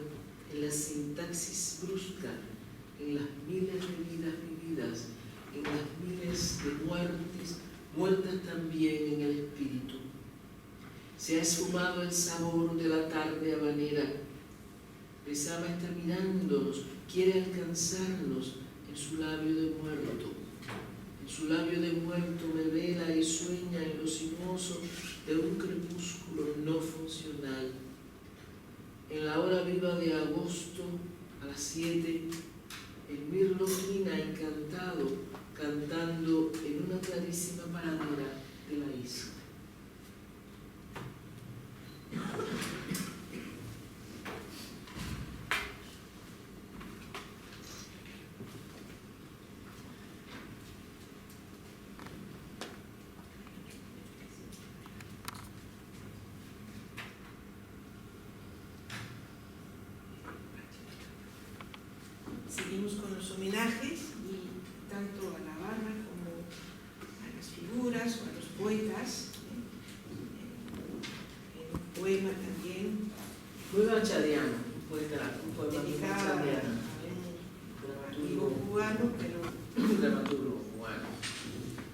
en la sintaxis brusca, en las miles de vidas vividas, en las miles de muertes, muertas también en el espíritu. Se ha esfumado el sabor de la tarde habanera. Lezama está mirándonos, quiere alcanzarnos en su labio de muerto. En su labio de muerto me vela y sueña en lo sinuoso de un crepúsculo no funcional. En la hora viva de agosto, a las 7, el mirlo trina encantado, cantando en una clarísima paradera de la isla. Seguimos con los homenajes, y tanto a La Habana como a las figuras o a los poetas, en un poema también Muy machadiano, un poema muy dedicado a machadiano. un amigo cubano, pero Un dramaturgo cubano.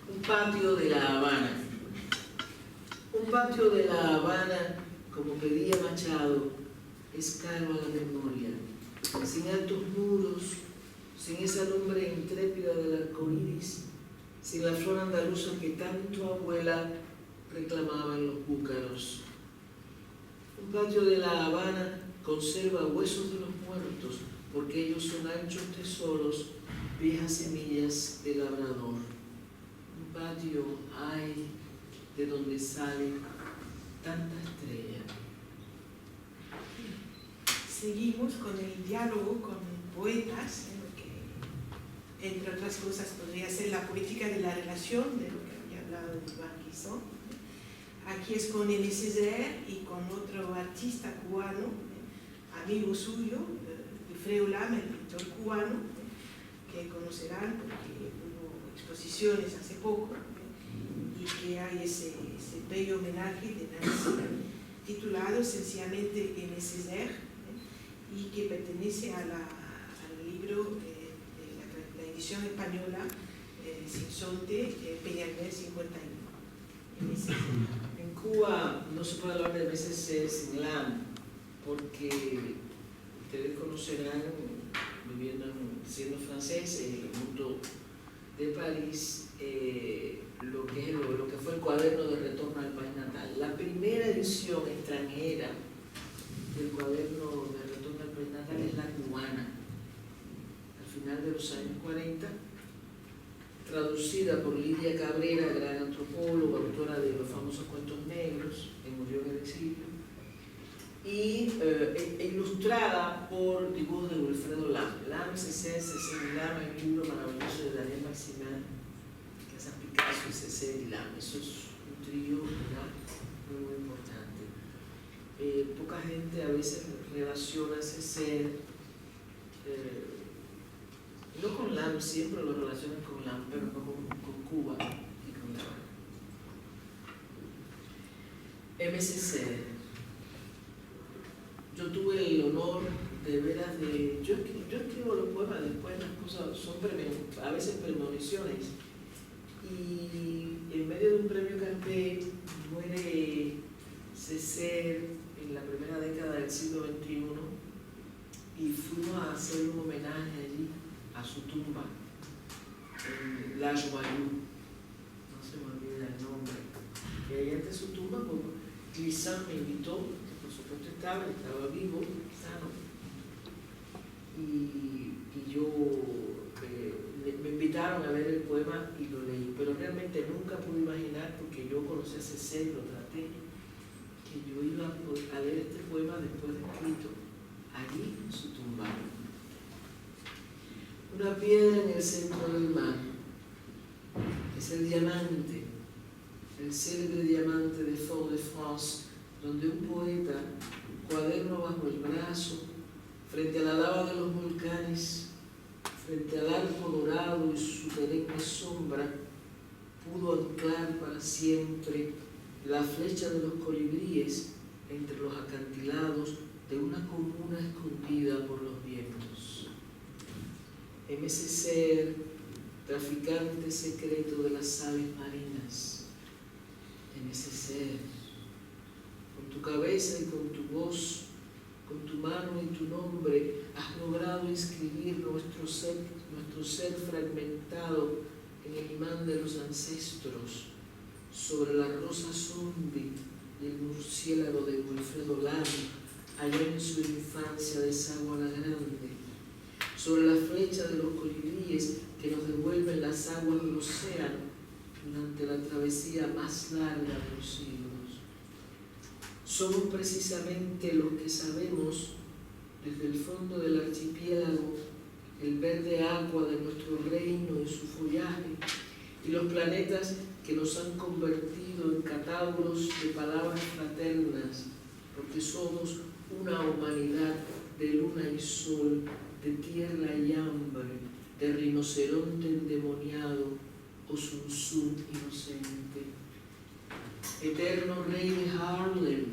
Un patio de La Habana. Un patio de La Habana, como pedía Machado, es caro a la memoria. Sin altos muros, sin esa lumbre intrépida del arco iris, sin la flor andaluza que tanto abuela reclamaba en los búcaros. Un patio de La Habana conserva huesos de los muertos, porque ellos son anchos tesoros, viejas semillas de labrador. Un patio hay de donde sale tanta estrella. seguimos con el diálogo con poetas, que entre otras cosas podría ser la poética de la relación, de lo que había hablado Iván Guizón. Aquí es con Aimé Césaire y con otro artista cubano, amigo suyo, Wilfredo Lam, el pintor cubano, que conocerán porque hubo exposiciones hace poco, y que hay ese bello homenaje de Nancy, titulado sencillamente Aimé Césaire, y que pertenece al libro de la edición española Sinsonte, Peñalver 51. En Cuba no se puede hablar de BCC sin Lam, porque ustedes conocerán, siendo franceses en el mundo de París, lo que fue el cuaderno de retorno al país natal. La primera edición extranjera del cuaderno de retorno al país natal es la cubana, al final de los años 40, traducida por Lidia Cabrera, gran antropóloga, autora de los famosos cuentos negros, que murió en el exilio, y ilustrada por dibujos de Wilfredo Lam. Lam C.C. Lam, el libro maravilloso de Daniel Maximin, que es Picasso y C.C. y Lam. Eso es un trío, ¿verdad?, muy, muy importante. Poca veces relaciona ese ser, no con LAM, siempre lo relacionan con LAM, pero no con Cuba y con La Habana. MSC. Yo tuve el honor de veras de... Yo escribo los poemas, después las cosas son a veces premoniciones. Y en medio de un premio Carpé muere Césaire en la primera década del siglo XXI y fuimos a hacer un homenaje allí a su tumba en La Joyeuse, no se me olvida el nombre, y ahí ante su tumba Glissant me invitó, que por supuesto estaba vivo, sano, y yo me invitaron a leer el poema y lo leí, pero realmente nunca pude imaginar, porque yo conocí a Césaire, lo traté, que yo iba a leer este poema después de escrito allí en su tumba. Una piedra en el centro del mar es el diamante, el célebre diamante de Fort-de-France, donde un poeta, cuaderno bajo el brazo, frente a la lava de los volcanes, frente al arco dorado y su perenne sombra, pudo anclar para siempre la flecha de los colibríes entre los acantilados de una comuna escondida por los vientos. MSC, traficante secreto de las aves marinas. MSC, con tu cabeza y con tu voz, con tu mano y tu nombre, has logrado inscribir nuestro ser fragmentado en el imán de los ancestros, sobre la rosa zombie y el murciélago de Wilfredo Lamy, allá en su infancia de Sagua la Grande, sobre la flecha de los colibríes que nos devuelven las aguas del océano durante la travesía más larga de los siglos. Somos precisamente los que sabemos, desde el fondo del archipiélago, el verde agua de nuestro reino y su follaje, y los planetas que nos han convertido en catálogos de palabras fraternas, porque somos una humanidad de luna y sol, de tierra y hambre, de rinoceronte endemoniado o zunzún inocente. Eterno rey de Harlem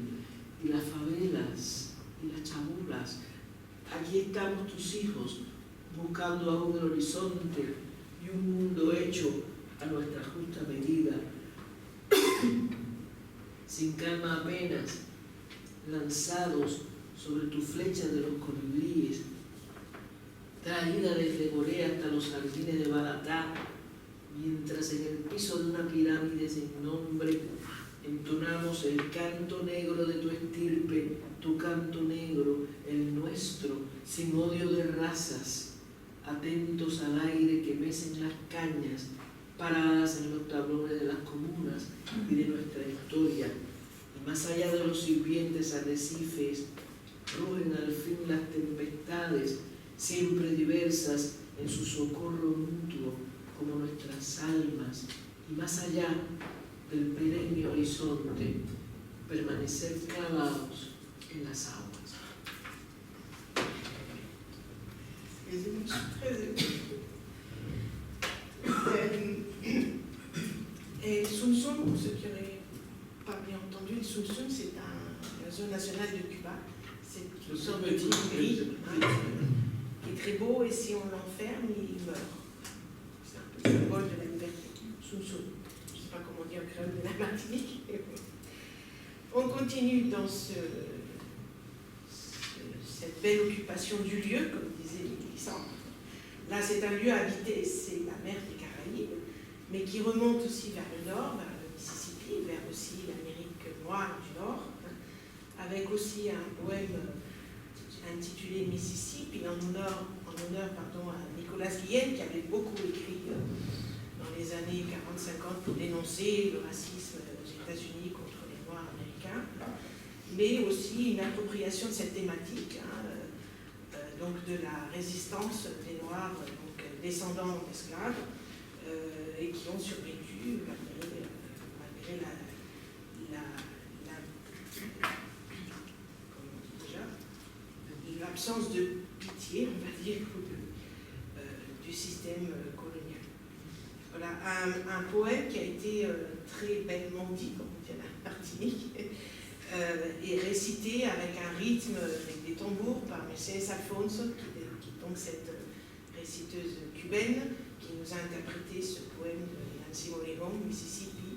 y las favelas y las chabulas, aquí estamos tus hijos, buscando aún el horizonte y un mundo hecho a nuestra justa medida, sin calma apenas, lanzados sobre tu flecha de los colibríes, traída desde Corea hasta los jardines de Baratá, mientras en el piso de una pirámide sin nombre entonamos el canto negro de tu estirpe, tu canto negro, el nuestro, sin odio de razas, atentos al aire que mecen las cañas, paradas en los tablones de las comunas y de nuestra historia, y más allá de los sirvientes arrecifes, rugen al fin las tempestades, siempre diversas en su socorro mutuo, como nuestras almas, y más allá del perenne horizonte, permanecer clavados en las aguas. Et Zunzún, pour ceux qui n'auraient pas bien entendu, le Zunzún, c'est un oiseau national de Cuba. C'est une sorte de colibri qui est très beau, et si on l'enferme, il meurt. C'est un peu le symbole de la liberté. Zunzún. Je ne sais pas comment dire en créole de la Martinique. On continue dans cette belle occupation du lieu, comme disait Alexandre. Là, c'est un lieu habité, c'est la mer des Caraïbes, mais qui remonte aussi vers le nord, vers le Mississippi, vers aussi l'Amérique noire du Nord, avec aussi un poème intitulé Mississippi, en honneur à Nicolas Guillen, qui avait beaucoup écrit dans les années 40-50 pour dénoncer le racisme aux États-Unis contre les Noirs américains, mais aussi une appropriation de cette thématique, donc de la résistance des Noirs, donc descendants d'esclaves, et qui ont survécu malgré l'absence de pitié, on va dire, du système colonial. Voilà, un poème qui a été très bellement dit, comme on dit à la Martinique, et récité avec un rythme, avec des tambours par Mercedes Alfonso, qui est donc cette réciteuse cubaine, qui nous a interprété ce poème de Nancy Moregon, Mississippi,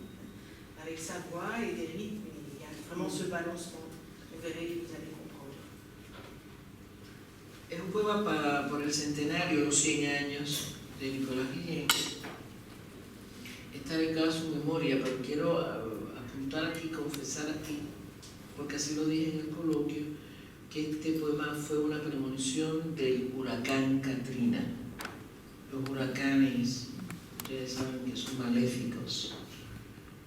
avec sa voix et des rythmes. Il y a vraiment ce balancement. Vous verrez, vous allez comprendre. Es un poema por el centenario, los 100 años de Nicolás Guillén. Está dedicado a su memoria, pero quiero apuntar aquí, confesar aquí, porque así lo dije en el coloquio, que este poema fue una premonición del huracán Katrina. Los huracanes, ustedes saben que son maléficos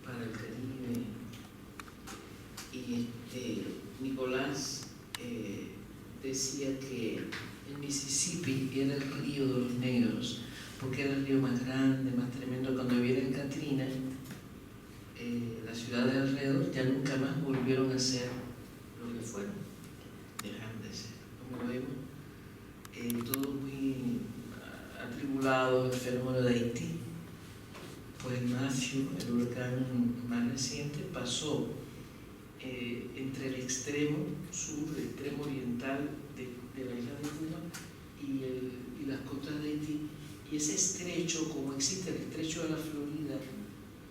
para el Caribe. Y Nicolás decía que el Mississippi era el río de los negros, porque era el río más grande, más tremendo. Cuando viene Katrina, las ciudades alrededor ya nunca más volvieron a ser lo que fueron, dejaron de ser. Como vemos, todo muy atribulado, el fenómeno de Haití. Pues Matthew, el huracán más reciente, pasó entre el extremo sur, el extremo oriental de la isla de Cuba y las costas de Haití. Y ese estrecho, como existe el estrecho de la Florida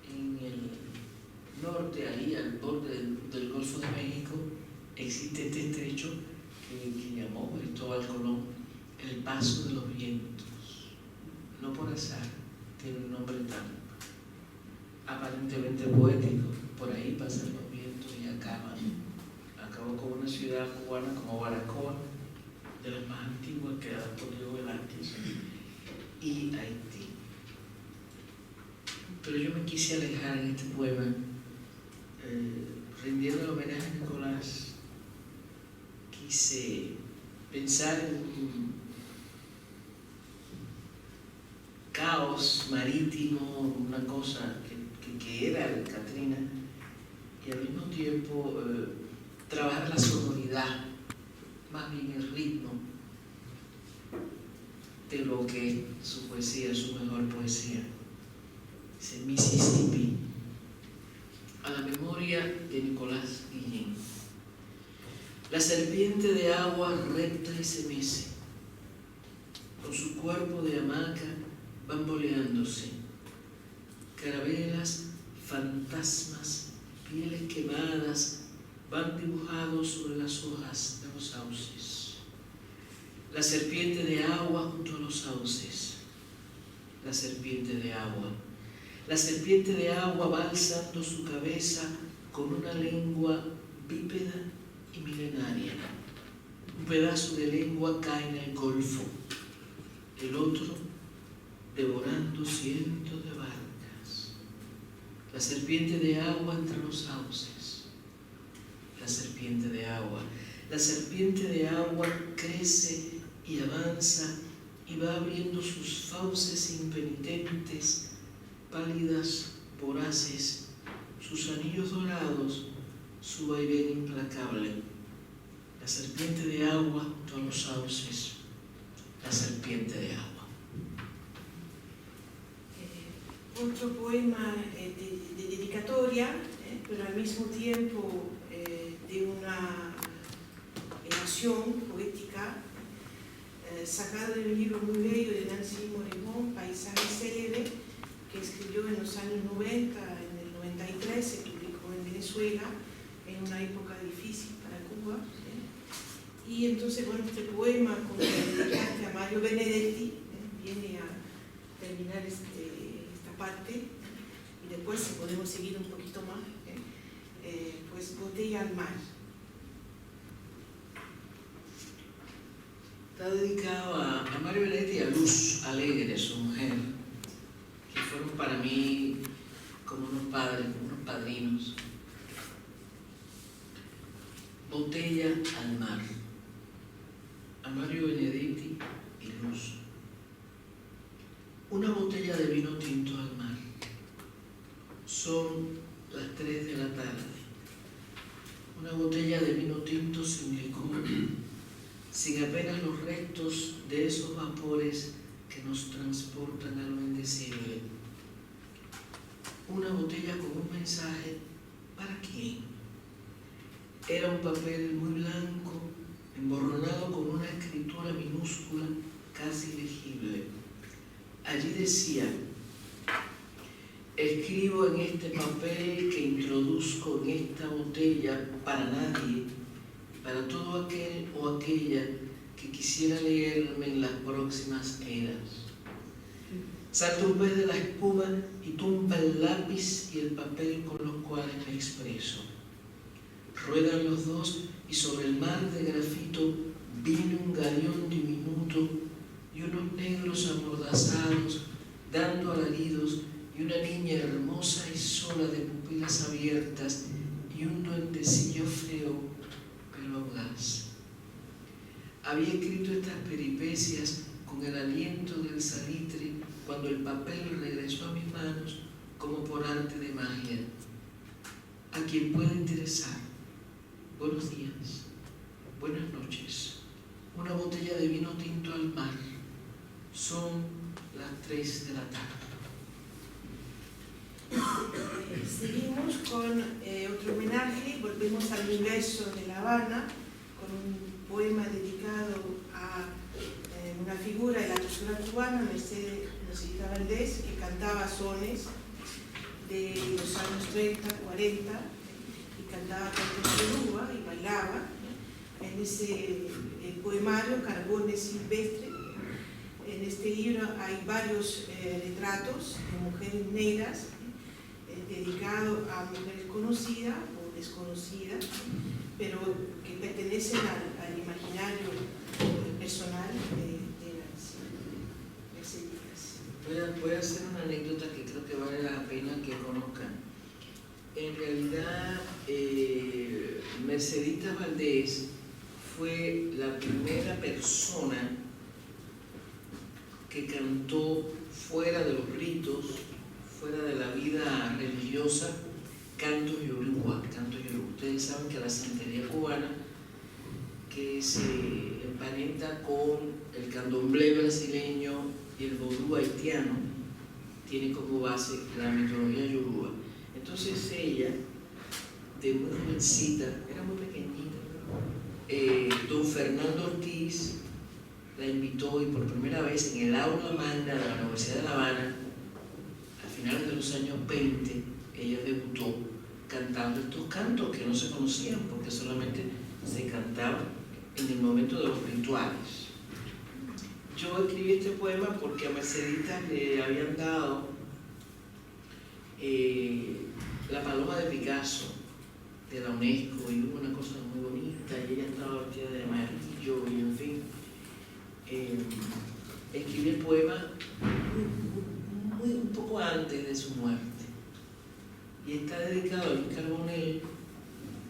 en el norte, ahí al borde del Golfo de México, existe este estrecho que llamó Cristóbal Colón el paso de los vientos. No por azar, tiene un nombre tan aparentemente poético. Por ahí pasan los vientos y acabó con una ciudad cubana como Baracoa, de las más antiguas creadas por Diego Velázquez, y Haití. Pero yo me quise alejar en este poema, rindiendo el homenaje a Nicolás. Quise pensar en un caos marítimo, una cosa que era el Katrina, y al mismo tiempo trabajar la sonoridad, más bien el ritmo de lo que su poesía, su mejor poesía. Dice Mississippi, a la memoria de Nicolás Guillén. La serpiente de agua recta y se mece, con su cuerpo de hamaca bamboleándose, carabelas, fantasmas, pieles quemadas van dibujados sobre las hojas de los sauces. La serpiente de agua junto a los sauces, la serpiente de agua. La serpiente de agua va alzando su cabeza con una lengua bípeda y milenaria. Un pedazo de lengua cae en el golfo, el otro devorando cientos de barcas. La serpiente de agua entre los sauces, la serpiente de agua. La serpiente de agua crece y avanza y va abriendo sus fauces impenitentes, pálidas, voraces, sus anillos dorados, su vaivén implacable. La serpiente de agua junto a los sauces, la serpiente de agua. Otro poema de dedicatoria, pero al mismo tiempo de una emoción poética, sacado de un libro muy bello de Nancy Moregon, Paisaje Célebre, que escribió en los años 90, en el 93, se publicó en Venezuela, en una época difícil para Cuba. Y entonces, bueno, este poema, como le dedicaste a Mario Benedetti, viene a terminar esta parte, y después, si podemos seguir un poquito más, pues Botella al mar. Está dedicado a Mario Benedetti y a Luz Alegre, su mujer, que fueron para mí como unos padres, como unos padrinos. Botella al mar, a Mario Benedetti y Luz. Una botella de vino tinto al mar. Son las 3 de la tarde. Una botella de vino tinto sin licor, sin apenas Era un papel muy blanco, emborronado con una escritura minúscula, casi legible. Allí decía: escribo en este papel que introduzco en esta botella para nadie, para todo aquel o aquella que quisiera leerme en las próximas eras. Salta un pez de la espuma y tumba el lápiz y el papel con los cuales me expreso. Ruedan los dos y sobre el mar de grafito viene un galeón diminuto y unos negros amordazados dando alaridos y una niña hermosa y sola de pupilas abiertas y un duendecillo feo pero audaz. Había escrito estas peripecias con el aliento del salitre cuando el papel regresó a mis manos como por arte de magia. A quien pueda interesar, buenos días, buenas noches, una botella de vino tinto al mar. Son las 3 de la tarde. Seguimos con otro homenaje, volvemos al universo de La Habana, con un poema dedicado a una figura de la cultura cubana, Mercedita Valdés, que cantaba sones de los años 30, 40, y cantaba cantos de yoruba y bailaba. En ese poemario, Carbones Silvestres, en este libro hay varios retratos de mujeres negras dedicados a mujeres conocidas o desconocidas, pero que pertenecen al imaginario personal de las merceditas. Voy a hacer una anécdota que creo que vale la pena que conozcan. En realidad, Mercedita Valdés fue la primera persona que cantó fuera de los ritos, fuera de la vida religiosa, cantos yoruba. Ustedes saben que la santería cubana, que se emparenta con el candomblé brasileño y el vodú haitiano, tiene como base la mitología yoruba. Entonces ella, de muy jovencita, era muy pequeñita, don Fernando Ortiz la invitó, y por primera vez en el aula magna de la Universidad de La Habana, a finales de los años 20, ella debutó cantando estos cantos que no se conocían porque solamente se cantaban en el momento de los rituales. Yo escribí este poema porque a Mercedita le habían dado la paloma de Picasso de la UNESCO y hubo una cosa muy bonita y ella estaba vestida de amarillo y en fin. Escribí el poema un poco antes de su muerte y está dedicado a Luis Carbonell,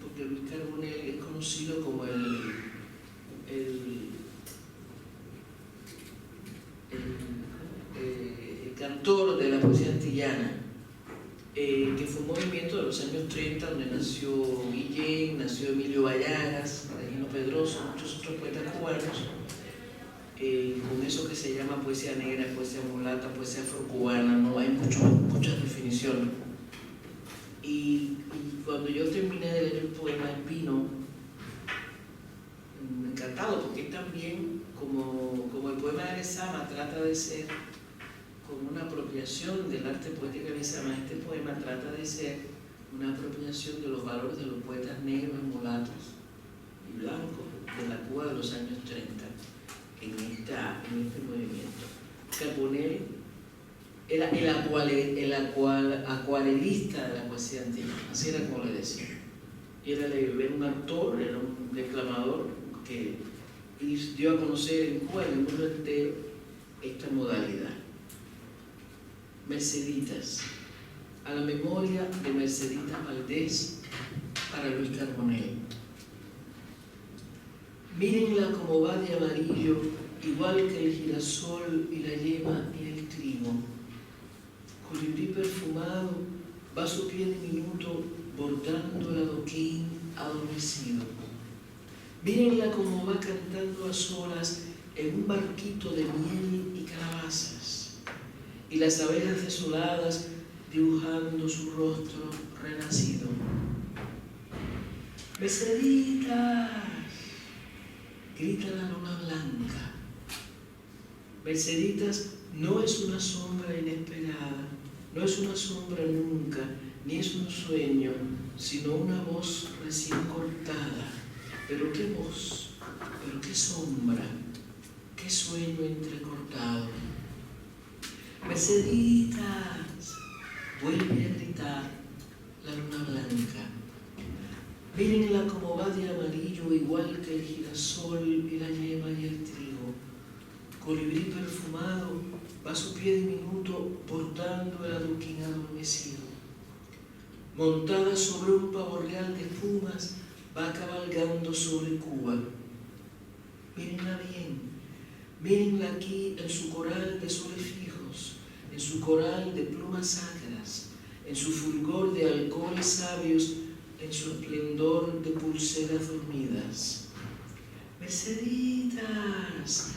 porque Luis Carbonell es conocido como el cantor de la poesía antillana, que fue un movimiento de los años 30 donde nació Guillén, nació Emilio Vallagas, Regino Pedroso, muchos otros poetas cubanos, con eso que se llama poesía negra, poesía mulata, poesía afrocubana, ¿no? Hay muchas definiciones. Y cuando yo terminé de leer el poema vino encantado, porque también, como el poema de Lezama trata de ser como una apropiación del arte poético de Lezama, este poema trata de ser una apropiación de los valores de los poetas negros, mulatos y blancos de la Cuba de los años 30 en este movimiento. Carbonell era el acuarelista de la poesía antigua, así era como le decían. Era un actor, era un declamador que dio a conocer en Cuba y en el mundo entero esta modalidad. Merceditas, a la memoria de Mercedita Valdés, para Luis Carbonell. Mírenla como va de amarillo, igual que el girasol y la yema y el trigo. Colibrí perfumado, va su pie diminuto bordando el adoquín adormecido. Mírenla como va cantando a solas en un barquito de miel y calabazas, y las abejas desoladas dibujando su rostro renacido. Merceditas, grita la luna blanca. Merceditas no es una sombra inesperada, no es una sombra nunca, ni es un sueño, sino una voz recién cortada. Pero qué voz, pero qué sombra, qué sueño entrecortado. Merceditas, vuelve a gritar la luna blanca. Mírenla como va de amarillo, igual que el girasol y la yema y el trigo. Colibrí perfumado va a su pie diminuto portando el adoquín adormecido. Montada sobre un pavo real de espumas, va cabalgando sobre Cuba. Mírenla bien, mírenla aquí en su coral de soles fijos, en su coral de plumas sacras, en su fulgor de alcoholes sabios, en su esplendor de pulseras dormidas. Merceditas,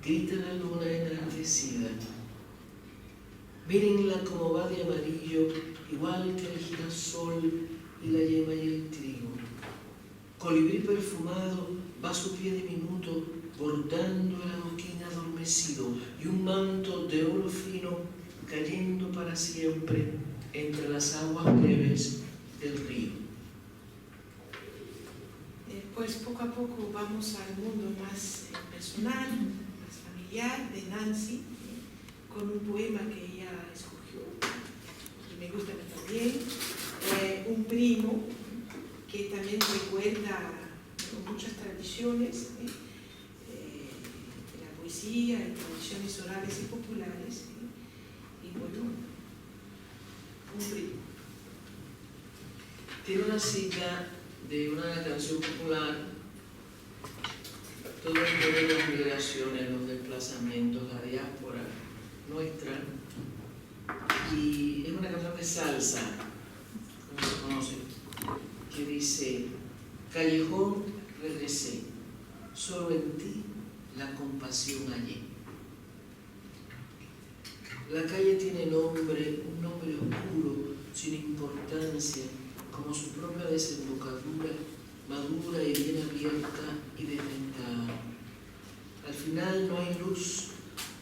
grita la luna enardecida. Mírenla como va de amarillo, igual que el girasol y la yema y el trigo. Colibrí perfumado va a su pie diminuto, bordando el adoquín adormecido y un manto de oro fino cayendo para siempre entre las aguas breves del río. Pues poco a poco vamos al mundo más personal, más familiar de Nancy, con un poema que ella escogió, y me gusta también, un primo que también recuerda muchas tradiciones de la poesía y tradiciones orales y populares, y bueno, un primo. Tiene una cita de una canción popular, todo esto de las migraciones, los desplazamientos, la diáspora nuestra, y es una canción de salsa, como se conoce, que dice: callejón regresé, solo en ti la compasión hallé. La calle tiene nombre, un nombre oscuro, sin importancia, como su propia desembocadura, madura y bien abierta y desventada. Al final no hay luz,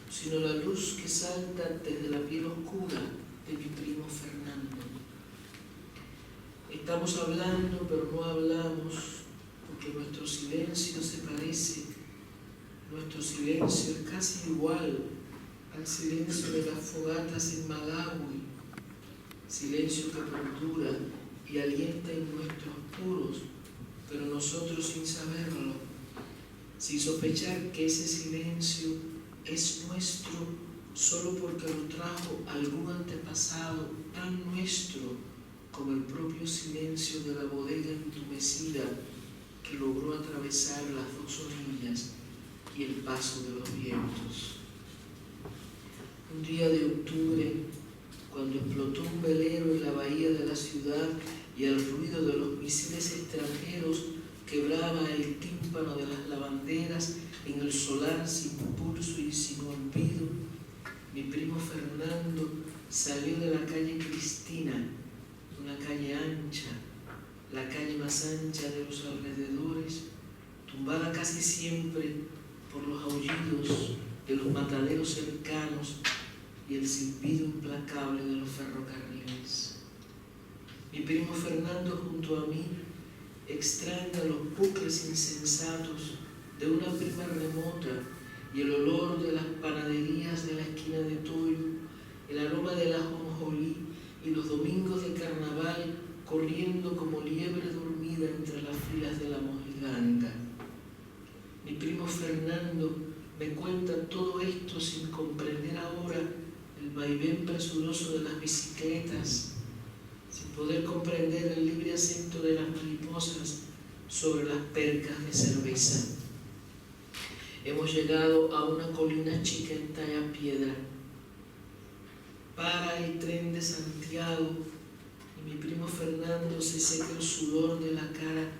sino la luz que salta desde la piel oscura de mi primo Fernando. Estamos hablando, pero no hablamos, porque nuestro silencio se parece, nuestro silencio es casi igual al silencio de las fogatas en Malawi, silencio que perdura y alienta en nuestros puros, pero nosotros sin saberlo, sin sospechar que ese silencio es nuestro solo porque lo trajo algún antepasado tan nuestro como el propio silencio de la bodega entumecida que logró atravesar las dos orillas y el paso de los vientos. Un día de octubre, cuando explotó un velero en la bahía de la ciudad y el ruido de los misiles extranjeros quebraba el tímpano de las lavanderas en el solar sin pulso y sin olvido, mi primo Fernando salió de la calle Cristina, una calle ancha, la calle más ancha de los alrededores, tumbada casi siempre por los aullidos de los mataderos cercanos y el silbido implacable de los ferrocarriles. Mi primo Fernando junto a mí extraña los bucles insensatos de una prima remota y el olor de las panaderías de la esquina de Toyo, el aroma de la ajonjolí y los domingos de carnaval corriendo como liebre dormida entre las filas de la mojiganga. Mi primo Fernando me cuenta todo esto sin comprender ahora el vaivén presuroso de las bicicletas, sin poder comprender el libre acento de las mariposas sobre las percas de cerveza. Hemos llegado a una colina chica en Tallapiedra. Para el tren de Santiago y mi primo Fernando se seca el sudor de la cara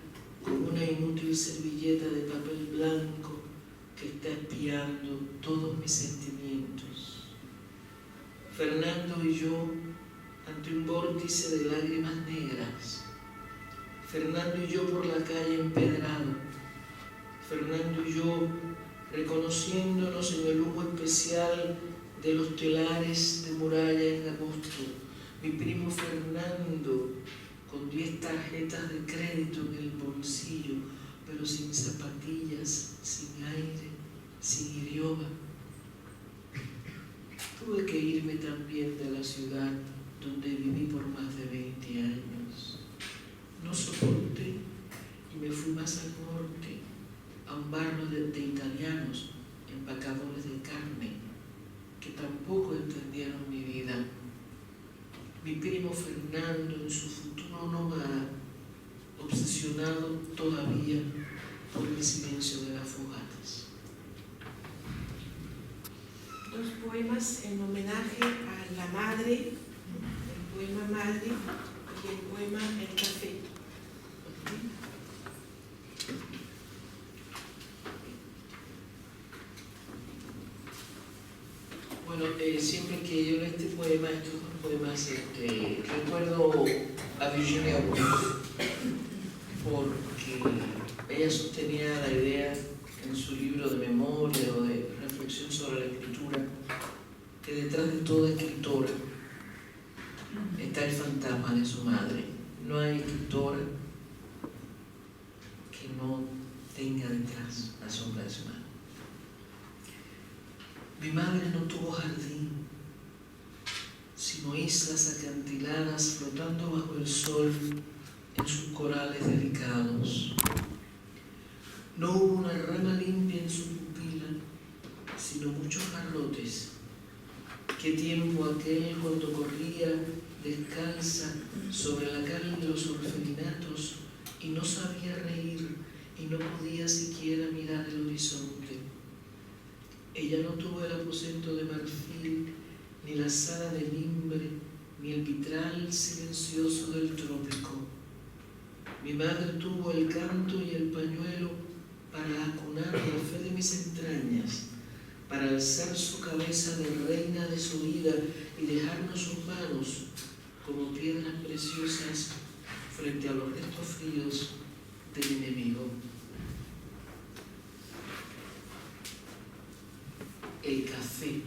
con una inútil servilleta de papel blanco que está espiando todos mis sentimientos. Fernando y yo ante un vórtice de lágrimas negras. Fernando y yo por la calle empedrado, Fernando y yo reconociéndonos en el humo especial de los telares de muralla en agosto, mi primo Fernando con 10 tarjetas de crédito en el bolsillo, pero sin zapatillas, sin aire, sin idioma. Tuve que irme también de la ciudad donde viví por más de 20 años. No soporté y me fui más al norte, a un barrio de italianos, empacadores de carne, que tampoco entendieron mi vida. Mi primo Fernando en su futuro nómada, obsesionado todavía por el silencio de las fogatas. Dos poemas en homenaje a la madre, el poema Madre y el poema El Café. Bueno, siempre que yo leo este poema, estos dos poemas, recuerdo a Virginia Woolf, porque ella sostenía la idea en su libro de memoria o de reflexión sobre la escritura, que detrás de toda escritora está el fantasma de su madre. No hay escritora que no tenga detrás la sombra de su madre. Mi madre no tuvo jardín, sino islas acantiladas flotando bajo el sol en sus corales delicados. No hubo una rama limpia en su pupila, sino muchos garrotes. Qué tiempo aquel cuando corría descalza sobre la calle de los orfelinatos y no sabía reír y no podía siquiera mirar el horizonte. Ella no tuvo el aposento de marfil, ni la sala de mimbre, ni el vitral silencioso del trópico. Mi madre tuvo el canto y el pañuelo para acunar la fe de mis entrañas, para alzar su cabeza de reina de su vida y dejarnos sus manos como piedras preciosas frente a los restos fríos del enemigo. El café.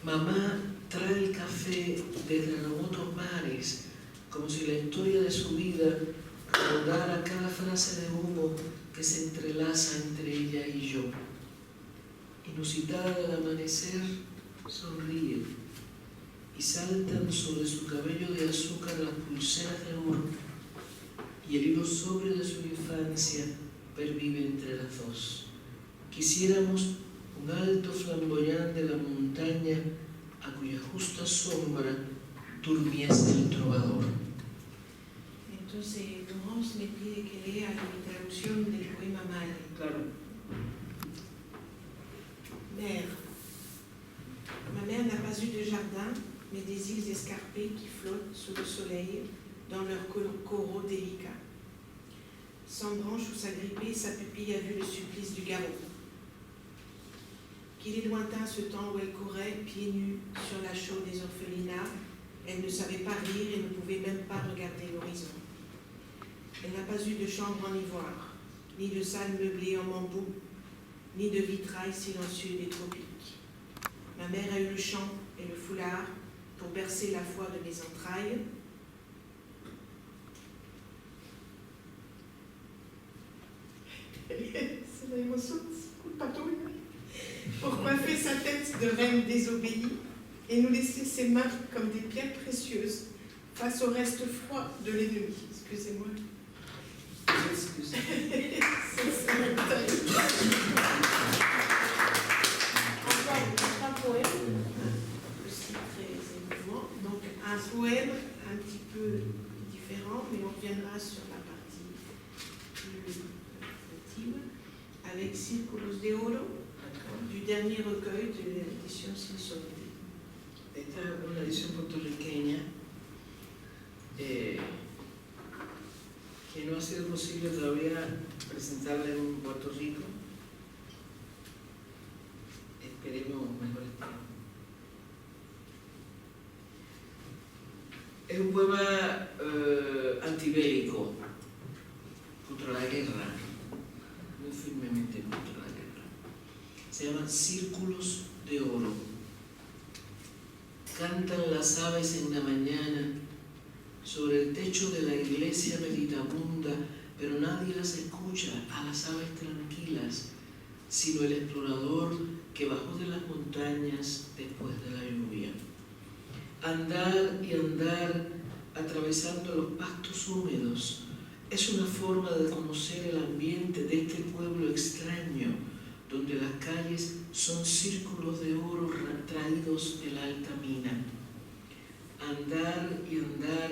Mamá trae el café desde remotos mares, como si la historia de su vida rodara cada frase de humo que se entrelaza entre ella y yo. Inusitada al amanecer, sonríe y saltan sobre su cabello de azúcar las pulseras de oro y el hilo sobrio de su infancia pervive entre las dos. Quisiéramos un alto flamboyán de la montaña a cuya justa sombra durmiese el trovador. Entonces, Laurence me pide que lea la traducción del poema Madre. Claro. Mère. Ma mère n'a pas eu de jardin, mais des îles escarpées qui flottent sous le soleil dans leurs coraux délicats. Sans branche où s'agripper, sa pupille a vu le supplice du garrot. Qu'il est lointain ce temps où elle courait, pieds nus, sur la chaux des orphelinats. Elle ne savait pas rire et ne pouvait même pas regarder l'horizon. Elle n'a pas eu de chambre en ivoire, ni de salle meublée en bambou, ni de vitrail silencieux des tropiques. Ma mère a eu le chant et le foulard pour bercer la foi de mes entrailles. C'est la émotion, c'est pas tout. Pour coiffer sa tête de reine désobéie et nous laisser ses mains comme des pierres précieuses face au reste froid de l'ennemi. Excusez-moi. Excusez. Encore un poème, aussi très émouvant. Donc un poème un petit peu différent, mais on reviendra sur la partie plus intime, avec Círculos de Oro, du dernier recueil de l'édition Sinsonte. Esta es una edición puertorriqueña que no ha sido posible todavía presentarla en Puerto Rico. Esperemos mejores tiempos. Es un poema antibélico contra la guerra, muy firmemente contra la guerra. Se llaman Círculos de Oro. Cantan las aves en la mañana sobre el techo de la iglesia meditabunda, pero nadie las escucha, a las aves tranquilas, sino el explorador que bajó de las montañas después de la lluvia. Andar y andar atravesando los pastos húmedos es una forma de conocer el ambiente de este pueblo extraño, donde las calles son círculos de oro traídos de la alta mina. Andar y andar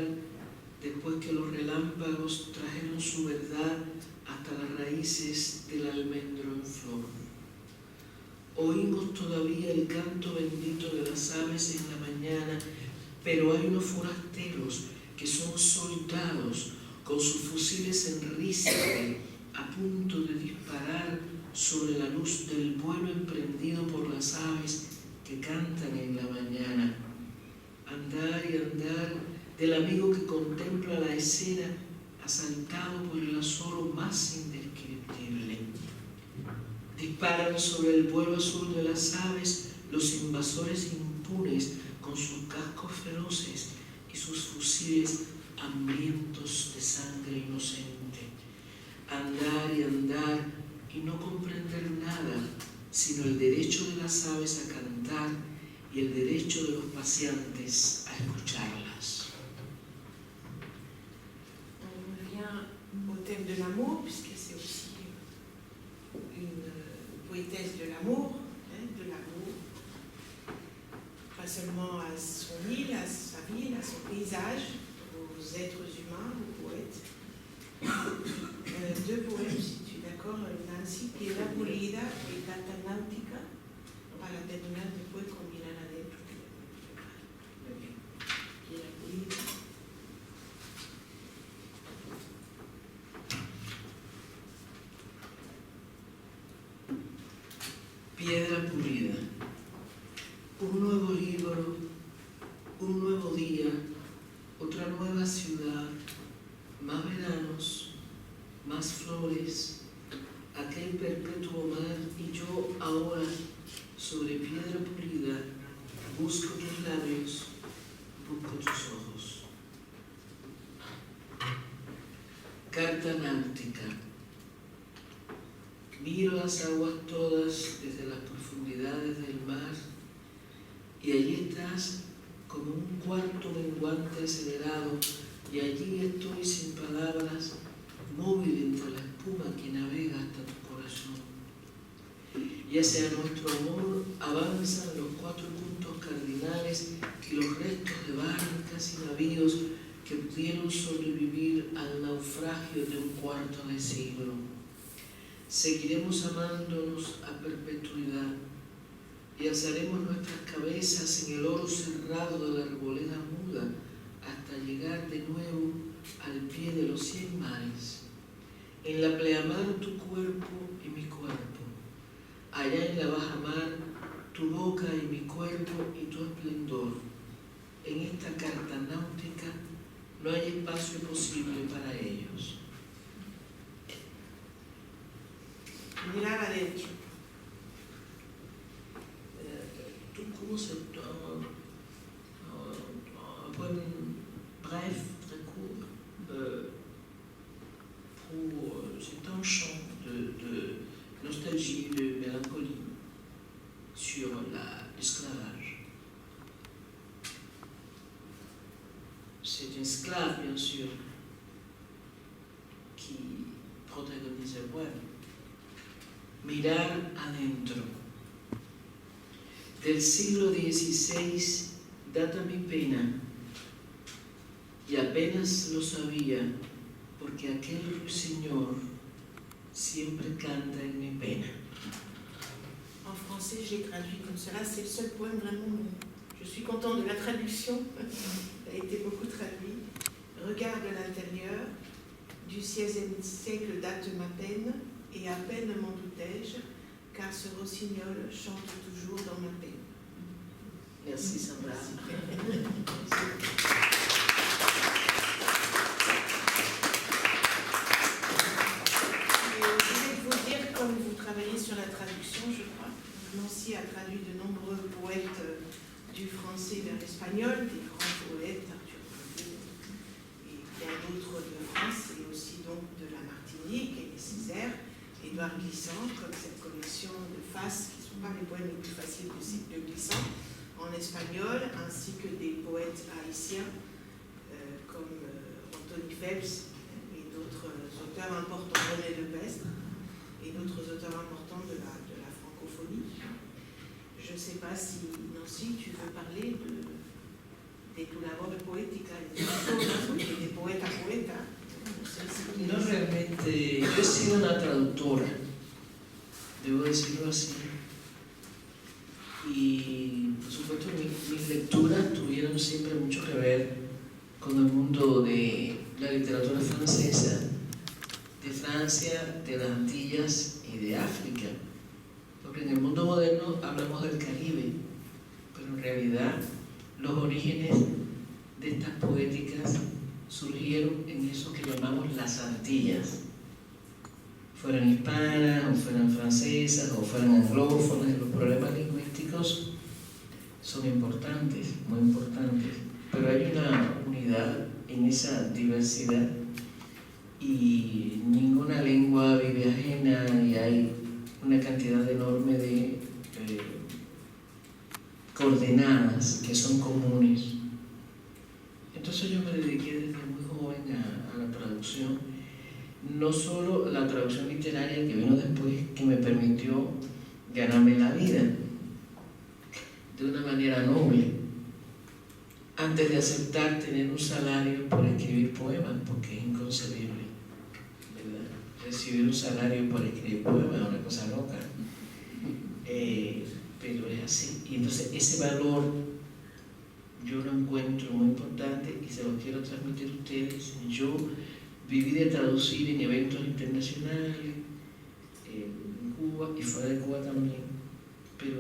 después que los relámpagos trajeron su verdad hasta las raíces del almendro en flor. Oímos todavía el canto bendito de las aves en la mañana, pero hay unos forasteros que son soldados con sus fusiles en ristre a punto de disparar sobre la luz del vuelo emprendido por las aves que cantan en la mañana. Andar y andar del amigo que contempla la escena asaltado por el asoro más indescriptible. Disparan sobre el vuelo azul de las aves los invasores impunes con sus cascos feroces y sus fusiles hambrientos de sangre inocente. Andar y andar y no comprender nada, sino el derecho de las aves a cantar y el derecho de los paseantes a escucharlas. On revient au thème de l'amour, puisque c'est aussi une poétesse de l'amour, pas seulement à son île, à sa ville, à son paysage, aux êtres humains, aux poètes. Deux poèmes, si tu es d'accord, Nancy, Piedra Pulida y Carta Náutica, para terminar después con Mirar Adentro. Piedra Pulida. Piedra pulida. Un nuevo libro, un nuevo día, otra nueva ciudad, más veranos, más flores, aquel perpetuo mar y yo ahora, sobre piedra pulida, busco tus labios, busco tus ojos. Carta náutica. Miro las aguas todas desde las profundidades del mar y allí estás como un cuarto menguante acelerado y allí estoy sin palabras, móvil entre la espuma que navega hasta tu corazón. Y hacia nuestro amor avanzan los 4 puntos cardinales y los restos de barcas y navíos que pudieron sobrevivir al naufragio de un cuarto de siglo. Seguiremos amándonos a perpetuidad y alzaremos nuestras cabezas en el oro cerrado de la arboleda muda hasta llegar de nuevo al pie de los 100 mares. En la pleamar tu cuerpo y mi cuerpo, allá en la baja mar tu boca y mi cuerpo y tu esplendor. En esta carta náutica no hay espacio posible para ellos. Mirar adentro. Comment c'est un poème bref, très court, c'est un chant de nostalgie, de mélancolie sur l'esclavage. C'est une esclave, bien sûr, qui protagonise le poème. Mirar adentro. Del siglo XVI data mi pena, y apenas lo sabía, porque aquel ruiseñor siempre canta en mi pena. En français, je l'ai traduit comme cela. C'est le seul poème vraiment. Je suis contente de la traduction. Ça a été beaucoup traduit. Regarde l'intérieur. Du XVIe siècle date ma peine, et à peine m'en doutais-je, car ce rossignol chante toujours dans ma peine. Merci Sandra. Merci. de la Martinique et des Césaires, Édouard Glissant, comme cette collection de faces qui ne sont pas les poèmes les plus faciles de Glissant, en espagnol, ainsi que des poètes haïtiens comme Anthony Phelps et d'autres auteurs importants, René Lepestre, et d'autres auteurs importants de la francophonie. Je ne sais pas si, Nancy, tu veux parler de tu labor poética, de poeta a poeta. No, realmente, yo he sido una traductora, debo decirlo así. Y por supuesto mis lecturas tuvieron siempre mucho que ver con el mundo de la literatura francesa, de Francia, de las Antillas y de África. Porque en el mundo moderno hablamos del Caribe, pero en realidad los orígenes de estas poéticas surgieron en eso que llamamos las Antillas. Fueran hispanas, o fueran francesas, o fueran anglófonas, los problemas lingüísticos son importantes, muy importantes, pero hay una unidad en esa diversidad y ninguna lengua vive ajena y hay una cantidad enorme de coordenadas que son comunes. Entonces yo me dediqué desde muy joven a la traducción, no solo la traducción literaria que vino después, que me permitió ganarme la vida de una manera noble, antes de aceptar tener un salario por escribir poemas, porque es inconcebible, ¿verdad? Recibir un salario por escribir poemas es una cosa loca, pero es así. Y entonces ese valor yo lo encuentro muy importante y se lo quiero transmitir a ustedes. Yo viví de traducir en eventos internacionales, en Cuba y fuera de Cuba también, pero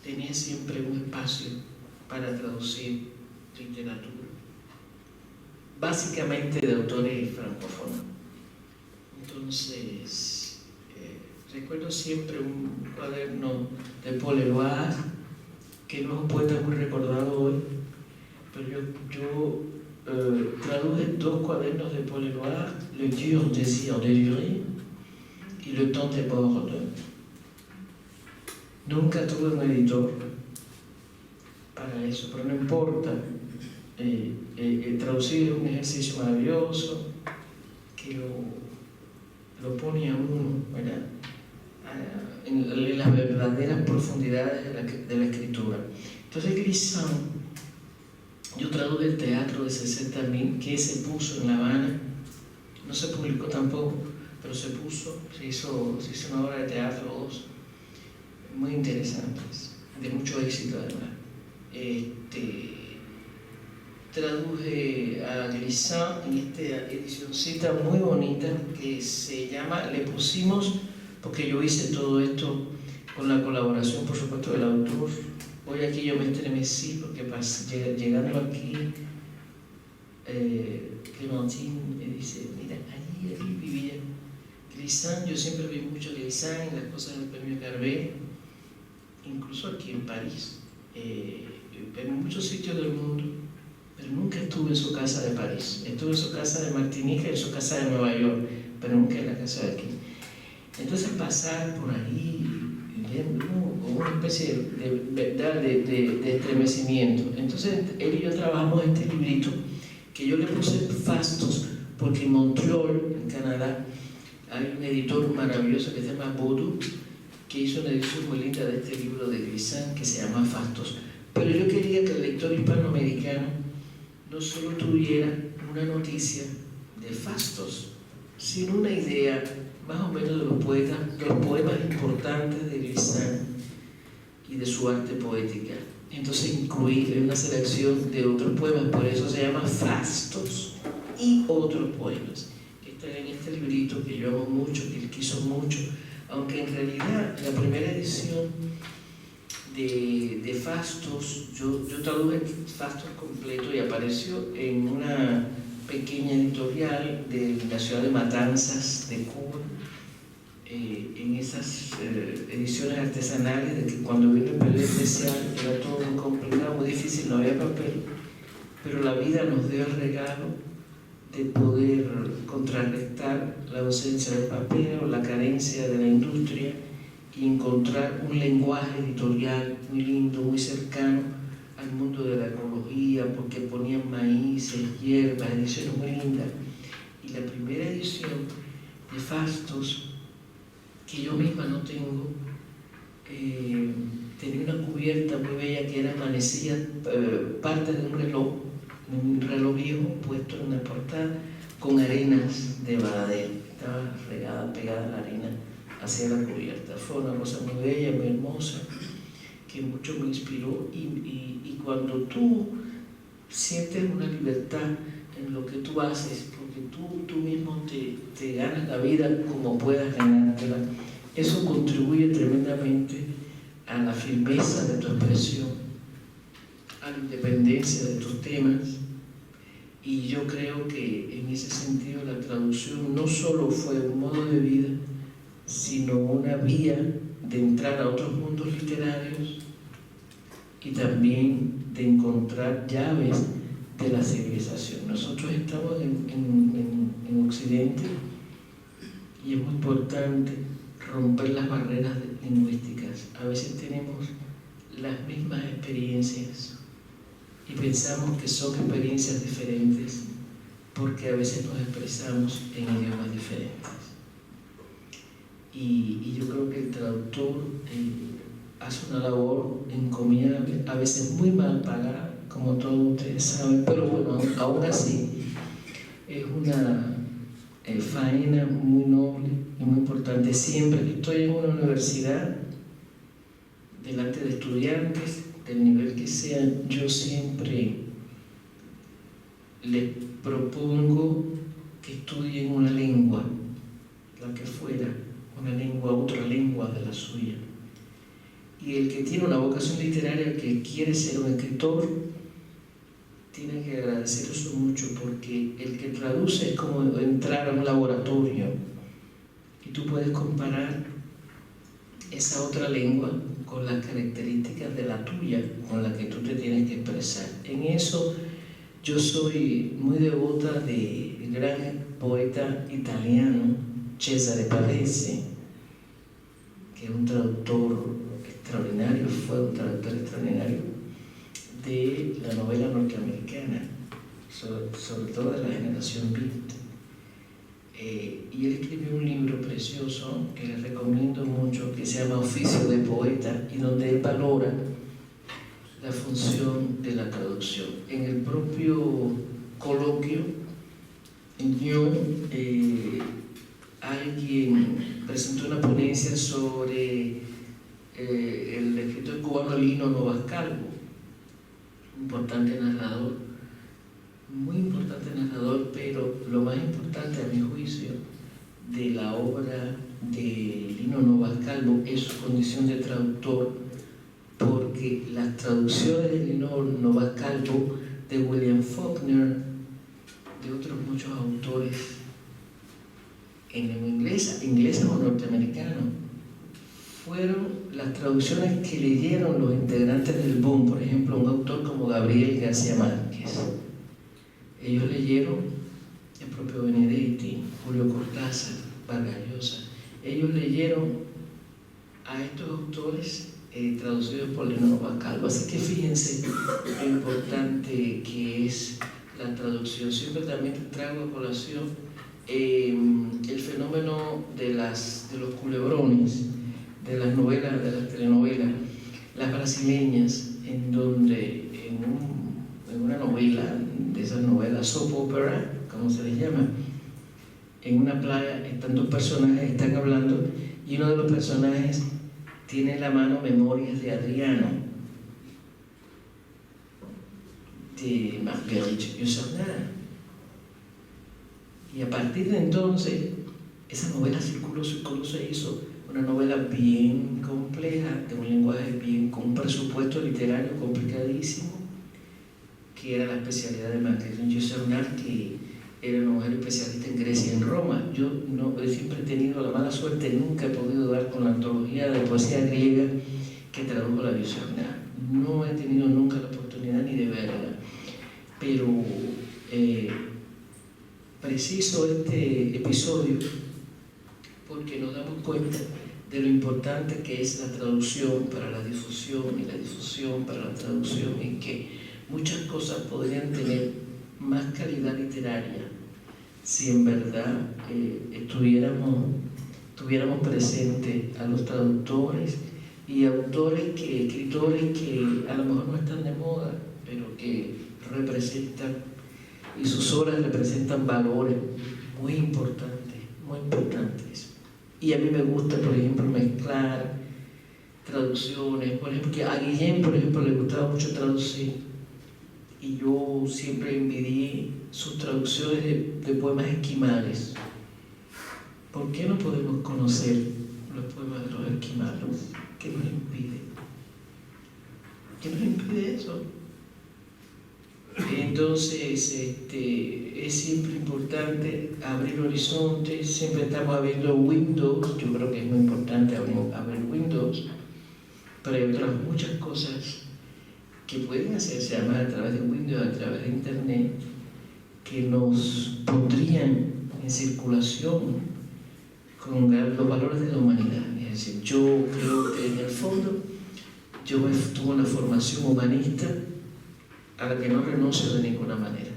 tenía siempre un espacio para traducir literatura, básicamente de autores francófonos. Entonces, recuerdo siempre un cuaderno de Paul Éluard, que no es un poeta muy recordado hoy, pero yo traduje dos cuadernos de Paul Éluard, Le dur désir de durer y Le temps déborde. Nunca tuve un editor para eso, pero no importa. Traducir es un ejercicio maravilloso que lo pone a uno, ¿verdad?, en las verdaderas profundidades de la escritura. Entonces Glissant, yo traduje el teatro de 60.000 que se puso en La Habana, no se publicó tampoco, pero se puso, se hizo una obra de teatro, dos, muy interesantes, de mucho éxito además. Traduje a Glissant en esta edicióncita muy bonita que se llama, le pusimos, porque yo hice todo esto con la colaboración, por supuesto, del autor. Hoy aquí yo me estremecí porque llegando aquí, Clementine me dice, mira, allí vivía Glissant. Yo siempre vi mucho Glissant en las cosas del premio Carbet, incluso aquí en París, en muchos sitios del mundo, pero nunca estuve en su casa de París. Estuve en su casa de Martinica y en su casa de Nueva York, pero nunca en la casa de aquí. Entonces pasar por ahí, con una especie de estremecimiento. Entonces él y yo trabajamos este librito que yo le puse Fastos, porque en Montreal, en Canadá, hay un editor maravilloso que se llama Baudou, que hizo una edición muy linda de este libro de Glissant que se llama Fastos. Pero yo quería que el lector hispanoamericano no solo tuviera una noticia de Fastos, sino una idea más o menos de los poemas importantes de Glissant y de su arte poética. Entonces incluí una selección de otros poemas, por eso se llama Fastos y otros poemas, que están en este librito que yo amo mucho, que él quiso mucho, aunque en realidad la primera edición de Fastos, yo traduje Fastos completo y apareció en una pequeña editorial de la ciudad de Matanzas, de Cuba, en esas ediciones artesanales, de que cuando vino el papel especial era todo muy complicado, muy difícil, no había papel, pero la vida nos dio el regalo de poder contrarrestar la ausencia de papel o la carencia de la industria y encontrar un lenguaje editorial muy lindo, muy cercano al mundo de la ecología, porque ponían maíces, hierbas, ediciones muy lindas. Y la primera edición de Fastos, que yo misma no tengo, tenía una cubierta muy bella que era manecilla, parte de un reloj viejo puesto en una portada con arenas de Baradero. Estaba regada, pegada a la arena hacia la cubierta. Fue una cosa muy bella, muy hermosa, que mucho me inspiró. Y cuando tú sientes una libertad en lo que tú haces, porque tú mismo te ganas la vida como puedas ganártela, eso contribuye tremendamente a la firmeza de tu expresión, a la independencia de tus temas. Y yo creo que en ese sentido la traducción no solo fue un modo de vida, sino una vía de entrar a otros mundos literarios y también de encontrar llaves de la civilización. Nosotros estamos en Occidente y es muy importante romper las barreras lingüísticas. A veces tenemos las mismas experiencias y pensamos que son experiencias diferentes porque a veces nos expresamos en idiomas diferentes. Y yo creo que el traductor hace una labor encomiable, a veces muy mal pagada, como todos ustedes saben, pero bueno, aún así es una faena muy noble y muy importante. Siempre que estoy en una universidad, delante de estudiantes, del nivel que sea, yo siempre les propongo que estudien una lengua, la que fuera, una lengua, otra lengua de la suya. Y el que tiene una vocación literaria, que quiere ser un escritor, tiene que agradecer eso mucho, porque el que traduce es como entrar a un laboratorio y tú puedes comparar esa otra lengua con las características de la tuya, con la que tú te tienes que expresar. En eso yo soy muy devota del gran poeta italiano Cesare Pavese, que es un traductor extraordinario, fue un traductor extraordinario de la novela norteamericana, sobre todo de la generación beat. Y él escribió un libro precioso que les recomiendo mucho, que se llama Oficio de Poeta, y donde él valora la función de la traducción. En el propio coloquio, en Lyon, alguien presentó una ponencia sobre el escritor cubano Lino Novas Calvo, un importante narrador, muy importante narrador, pero lo más importante a mi juicio de la obra de Lino Novas Calvo es su condición de traductor, porque las traducciones de Lino Novas Calvo, de William Faulkner, de otros muchos autores en lengua inglesa o norteamericana, fueron las traducciones que leyeron los integrantes del boom. Por ejemplo, un autor como Gabriel García Márquez. Ellos leyeron el propio Benedetti, Julio Cortázar, Vargas Llosa. Ellos leyeron a estos autores traducidos por Lino Novas Calvo. Así que fíjense lo importante que es la traducción. Siempre también traigo a colación el fenómeno de los culebrones, de las novelas, de las telenovelas, las brasileñas, en donde en una novela, de esas novelas soap opera, como se les llama, en una playa están dos personajes, están hablando, y uno de los personajes tiene en la mano Memorias de Adriano, de Marguerite Yourcenar. Y a partir de entonces, esa novela circuló, se hizo una novela bien compleja, de un lenguaje bien, con un presupuesto literario complicadísimo, que era la especialidad de Marguerite Yourcenar, que era una mujer especialista en Grecia y en Roma. Yo siempre he tenido la mala suerte, nunca he podido dar con la antología de poesía griega que tradujo la Yourcenar. No he tenido nunca la oportunidad ni de verla, pero preciso este episodio porque nos damos cuenta de lo importante que es la traducción para la difusión y la difusión para la traducción, y que muchas cosas podrían tener más calidad literaria si en verdad tuviéramos presente a los traductores y autores escritores que a lo mejor no están de moda, pero que representan, y sus obras representan valores muy importantes, muy importantes. Y a mí me gusta, por ejemplo, mezclar traducciones. Por ejemplo, que a Guillén, por ejemplo, le gustaba mucho traducir, y yo siempre envidié sus traducciones de poemas esquimales. ¿Por qué no podemos conocer los poemas de los esquimales? ¿Qué nos impide? ¿Qué nos impide eso? Entonces, es siempre importante abrir horizontes. Siempre estamos abriendo windows. Yo creo que es muy importante abrir windows, pero hay otras muchas cosas que pueden hacerse además a través de Windows, a través de Internet, que nos pondrían en circulación con los valores de la humanidad. Es decir, yo creo que en el fondo yo tuve una formación humanista a la que no renuncio de ninguna manera.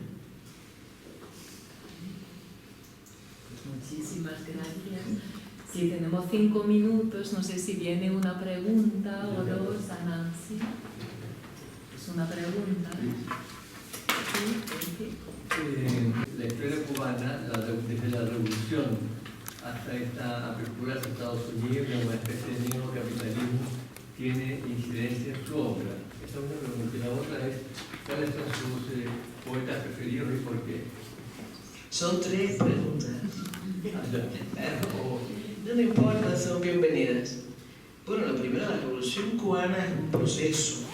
Muchísimas gracias. Sí, tenemos 5 minutos. No sé si viene una pregunta o dos a Nancy. Es una pregunta. Sí. La historia cubana, desde la revolución hasta esta apertura hacia Estados Unidos, una especie de neocapitalismo, tiene incidencia en su obra. Esa es una pregunta. Y la otra es, ¿cuáles son sus poetas preferidos y por qué? Son 3 preguntas. No importa, son bienvenidas. Bueno, la primera, la revolución cubana es un proceso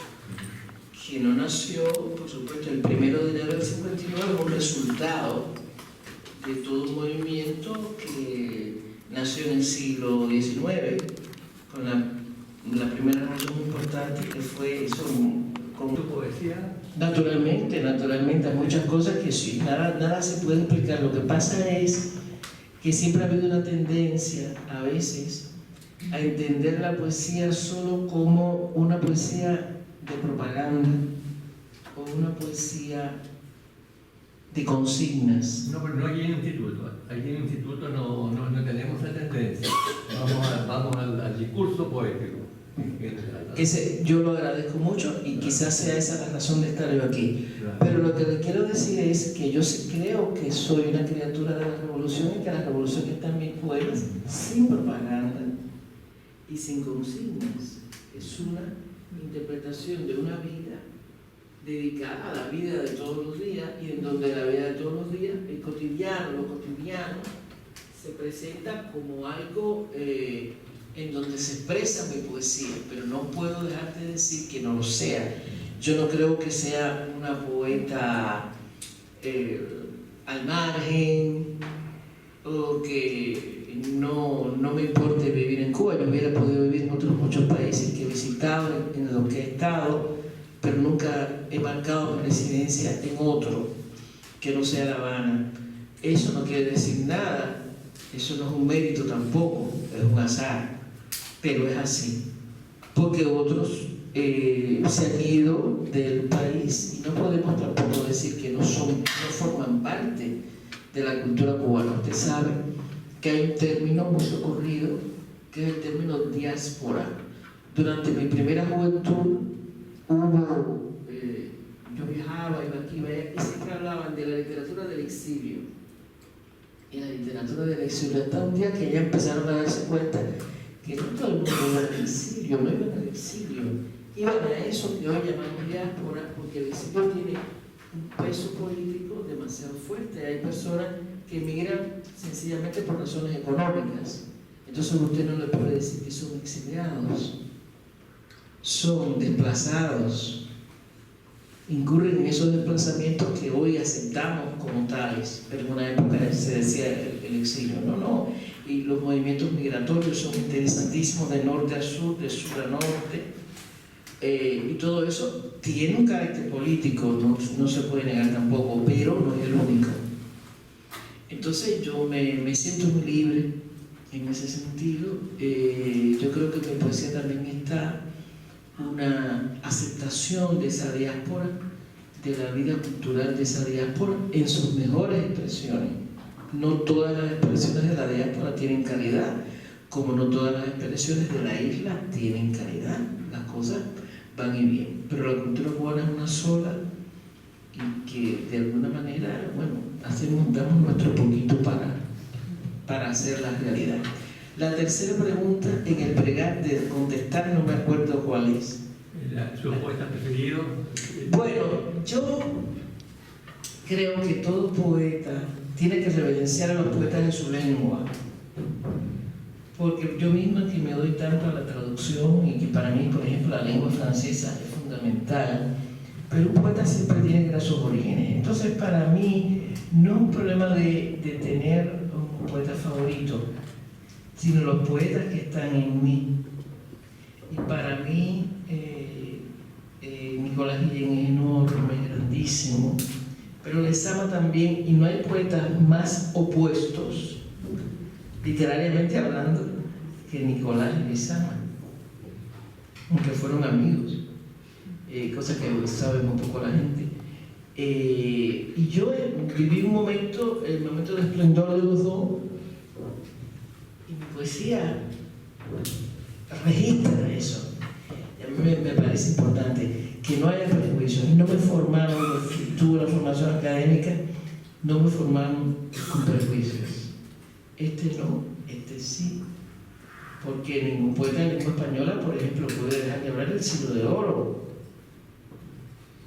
que no nació, por supuesto, el 1 de enero del 59, es un resultado de todo un movimiento que nació en el siglo XIX, con la primera revolución importante que fue eso, con ¿Tu poesía? Naturalmente, hay muchas cosas que sí, nada se puede explicar. Lo que pasa es que siempre ha habido una tendencia, a veces, a entender la poesía solo como una poesía de propaganda o una poesía de consignas. No, pero no aquí en el instituto. Aquí en el instituto no tenemos esa tendencia. Vamos al discurso poético. Yo lo agradezco mucho y quizás sea esa la razón de estar yo aquí. Pero lo que le quiero decir es que yo sí creo que soy una criatura de la revolución, y que la revolución es también poemas sin propaganda y sin consignas. Es una interpretación de una vida dedicada a la vida de todos los días, y en donde la vida de todos los días, lo cotidiano, se presenta como algo en donde se expresa mi poesía, pero no puedo dejar de decir que no lo sea. Yo no creo que sea una poeta al margen, o que no me importe vivir en Cuba. Yo hubiera podido vivir en otros muchos países que he visitado, en los que he estado, pero nunca he marcado mi residencia en otro que no sea La Habana. Eso no quiere decir nada, eso no es un mérito tampoco, es un azar, pero es así, porque otros se han ido del país y no podemos tampoco decir que no forman parte de la cultura cubana. Usted sabe que hay un término muy ocurrido, que es el término diáspora. Durante mi primera juventud yo viajaba, iba aquí, iba allá, y siempre hablaban de la literatura del exilio. Y la literatura del exilio, hasta un día que ya empezaron a darse cuenta que no todo el mundo iba al exilio, no iban al exilio, iban a eso que hoy llamamos diáspora, porque el exilio tiene un peso político demasiado fuerte. Hay personas que emigran sencillamente por razones económicas. Entonces usted no le puede decir que son exiliados, son desplazados, incurren en esos desplazamientos que hoy aceptamos como tales, pero en una época se decía el exilio. No, y los movimientos migratorios son interesantísimos, de norte a sur, de sur a norte, y todo eso tiene un carácter político, no se puede negar tampoco, pero no es el único. Entonces yo me siento muy libre en ese sentido. Yo creo que en mi poesía también está una aceptación de esa diáspora, de la vida cultural de esa diáspora en sus mejores expresiones. No todas las expresiones de la diáspora tienen calidad, como no todas las expresiones de la isla tienen calidad. Las cosas van y vienen, pero la cultura cubana es una sola y que de alguna manera, bueno, damos nuestro poquito para hacer la realidad. La tercera pregunta, en el pregar de contestar, no me acuerdo cuál es. ¿Su poeta preferido? Bueno, yo creo que todo poeta tiene que reverenciar a los poetas en su lengua, porque yo misma que me doy tanto a la traducción y que para mí, por ejemplo, la lengua francesa es fundamental, pero un poeta siempre tiene que ir a sus orígenes. Entonces, para mí no es un problema de tener un poeta favorito, sino los poetas que están en mí. Y para mí Nicolás Guillén es enorme, grandísimo, pero Lezama también, y no hay poetas más opuestos, literariamente hablando, que Nicolás y Lezama, aunque fueron amigos, cosa que sabe muy poco la gente. Y yo viví un momento, el momento de esplendor de los dos, y mi poesía registra eso. A mí me parece importante que no haya prejuicios. No me formaron en escritura, formación académica, no me formaron con prejuicios. Este no, este sí. Porque ningún poeta de lengua española, por ejemplo, puede dejar de hablar del siglo de oro,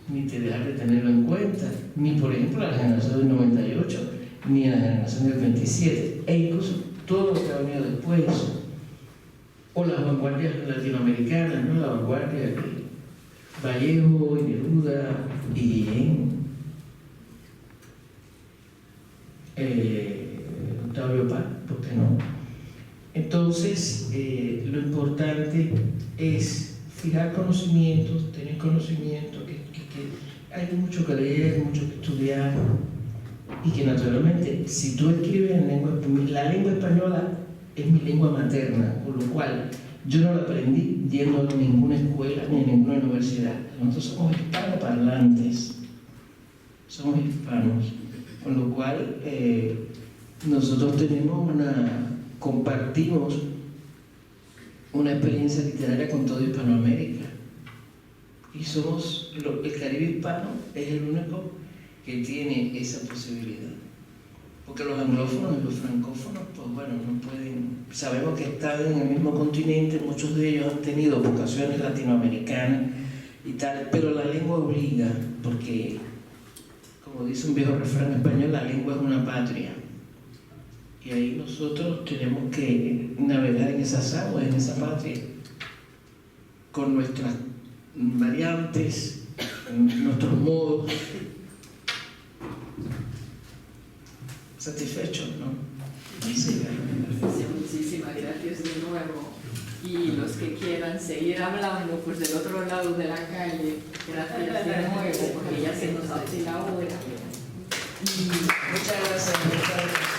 ni dejar de tenerlo en cuenta, ni por ejemplo la generación del 98, ni la generación del 27, e incluso todo lo que ha venido después. O las vanguardias latinoamericanas, ¿no? La vanguardia de Vallejo, y Neruda, y Guillén, Octavio Paz, ¿por qué no? Entonces, lo importante es fijar conocimientos, tener conocimiento, que hay mucho que leer, mucho que estudiar, y que naturalmente, si tú escribes en la lengua española es mi lengua materna, con lo cual yo no la aprendí yendo a ninguna escuela ni a ninguna universidad. Nosotros somos hispanoparlantes, somos hispanos, con lo cual nosotros compartimos una experiencia literaria con toda Hispanoamérica, y el Caribe hispano es el único que tiene esa posibilidad. Porque los anglófonos y los francófonos, pues bueno, no pueden. Sabemos que están en el mismo continente, muchos de ellos han tenido vocaciones latinoamericanas y tal, pero la lengua obliga, porque, como dice un viejo refrán español, la lengua es una patria. Y ahí nosotros tenemos que navegar en esas aguas, en esa patria, con nuestras variantes, nuestros modos. ¿Satisfecho, no? Sí. Muchísimas gracias de nuevo. Y los que quieran seguir hablando, pues del otro lado de la calle, gracias de nuevo, porque ya se nos hace la hora. Muchas gracias.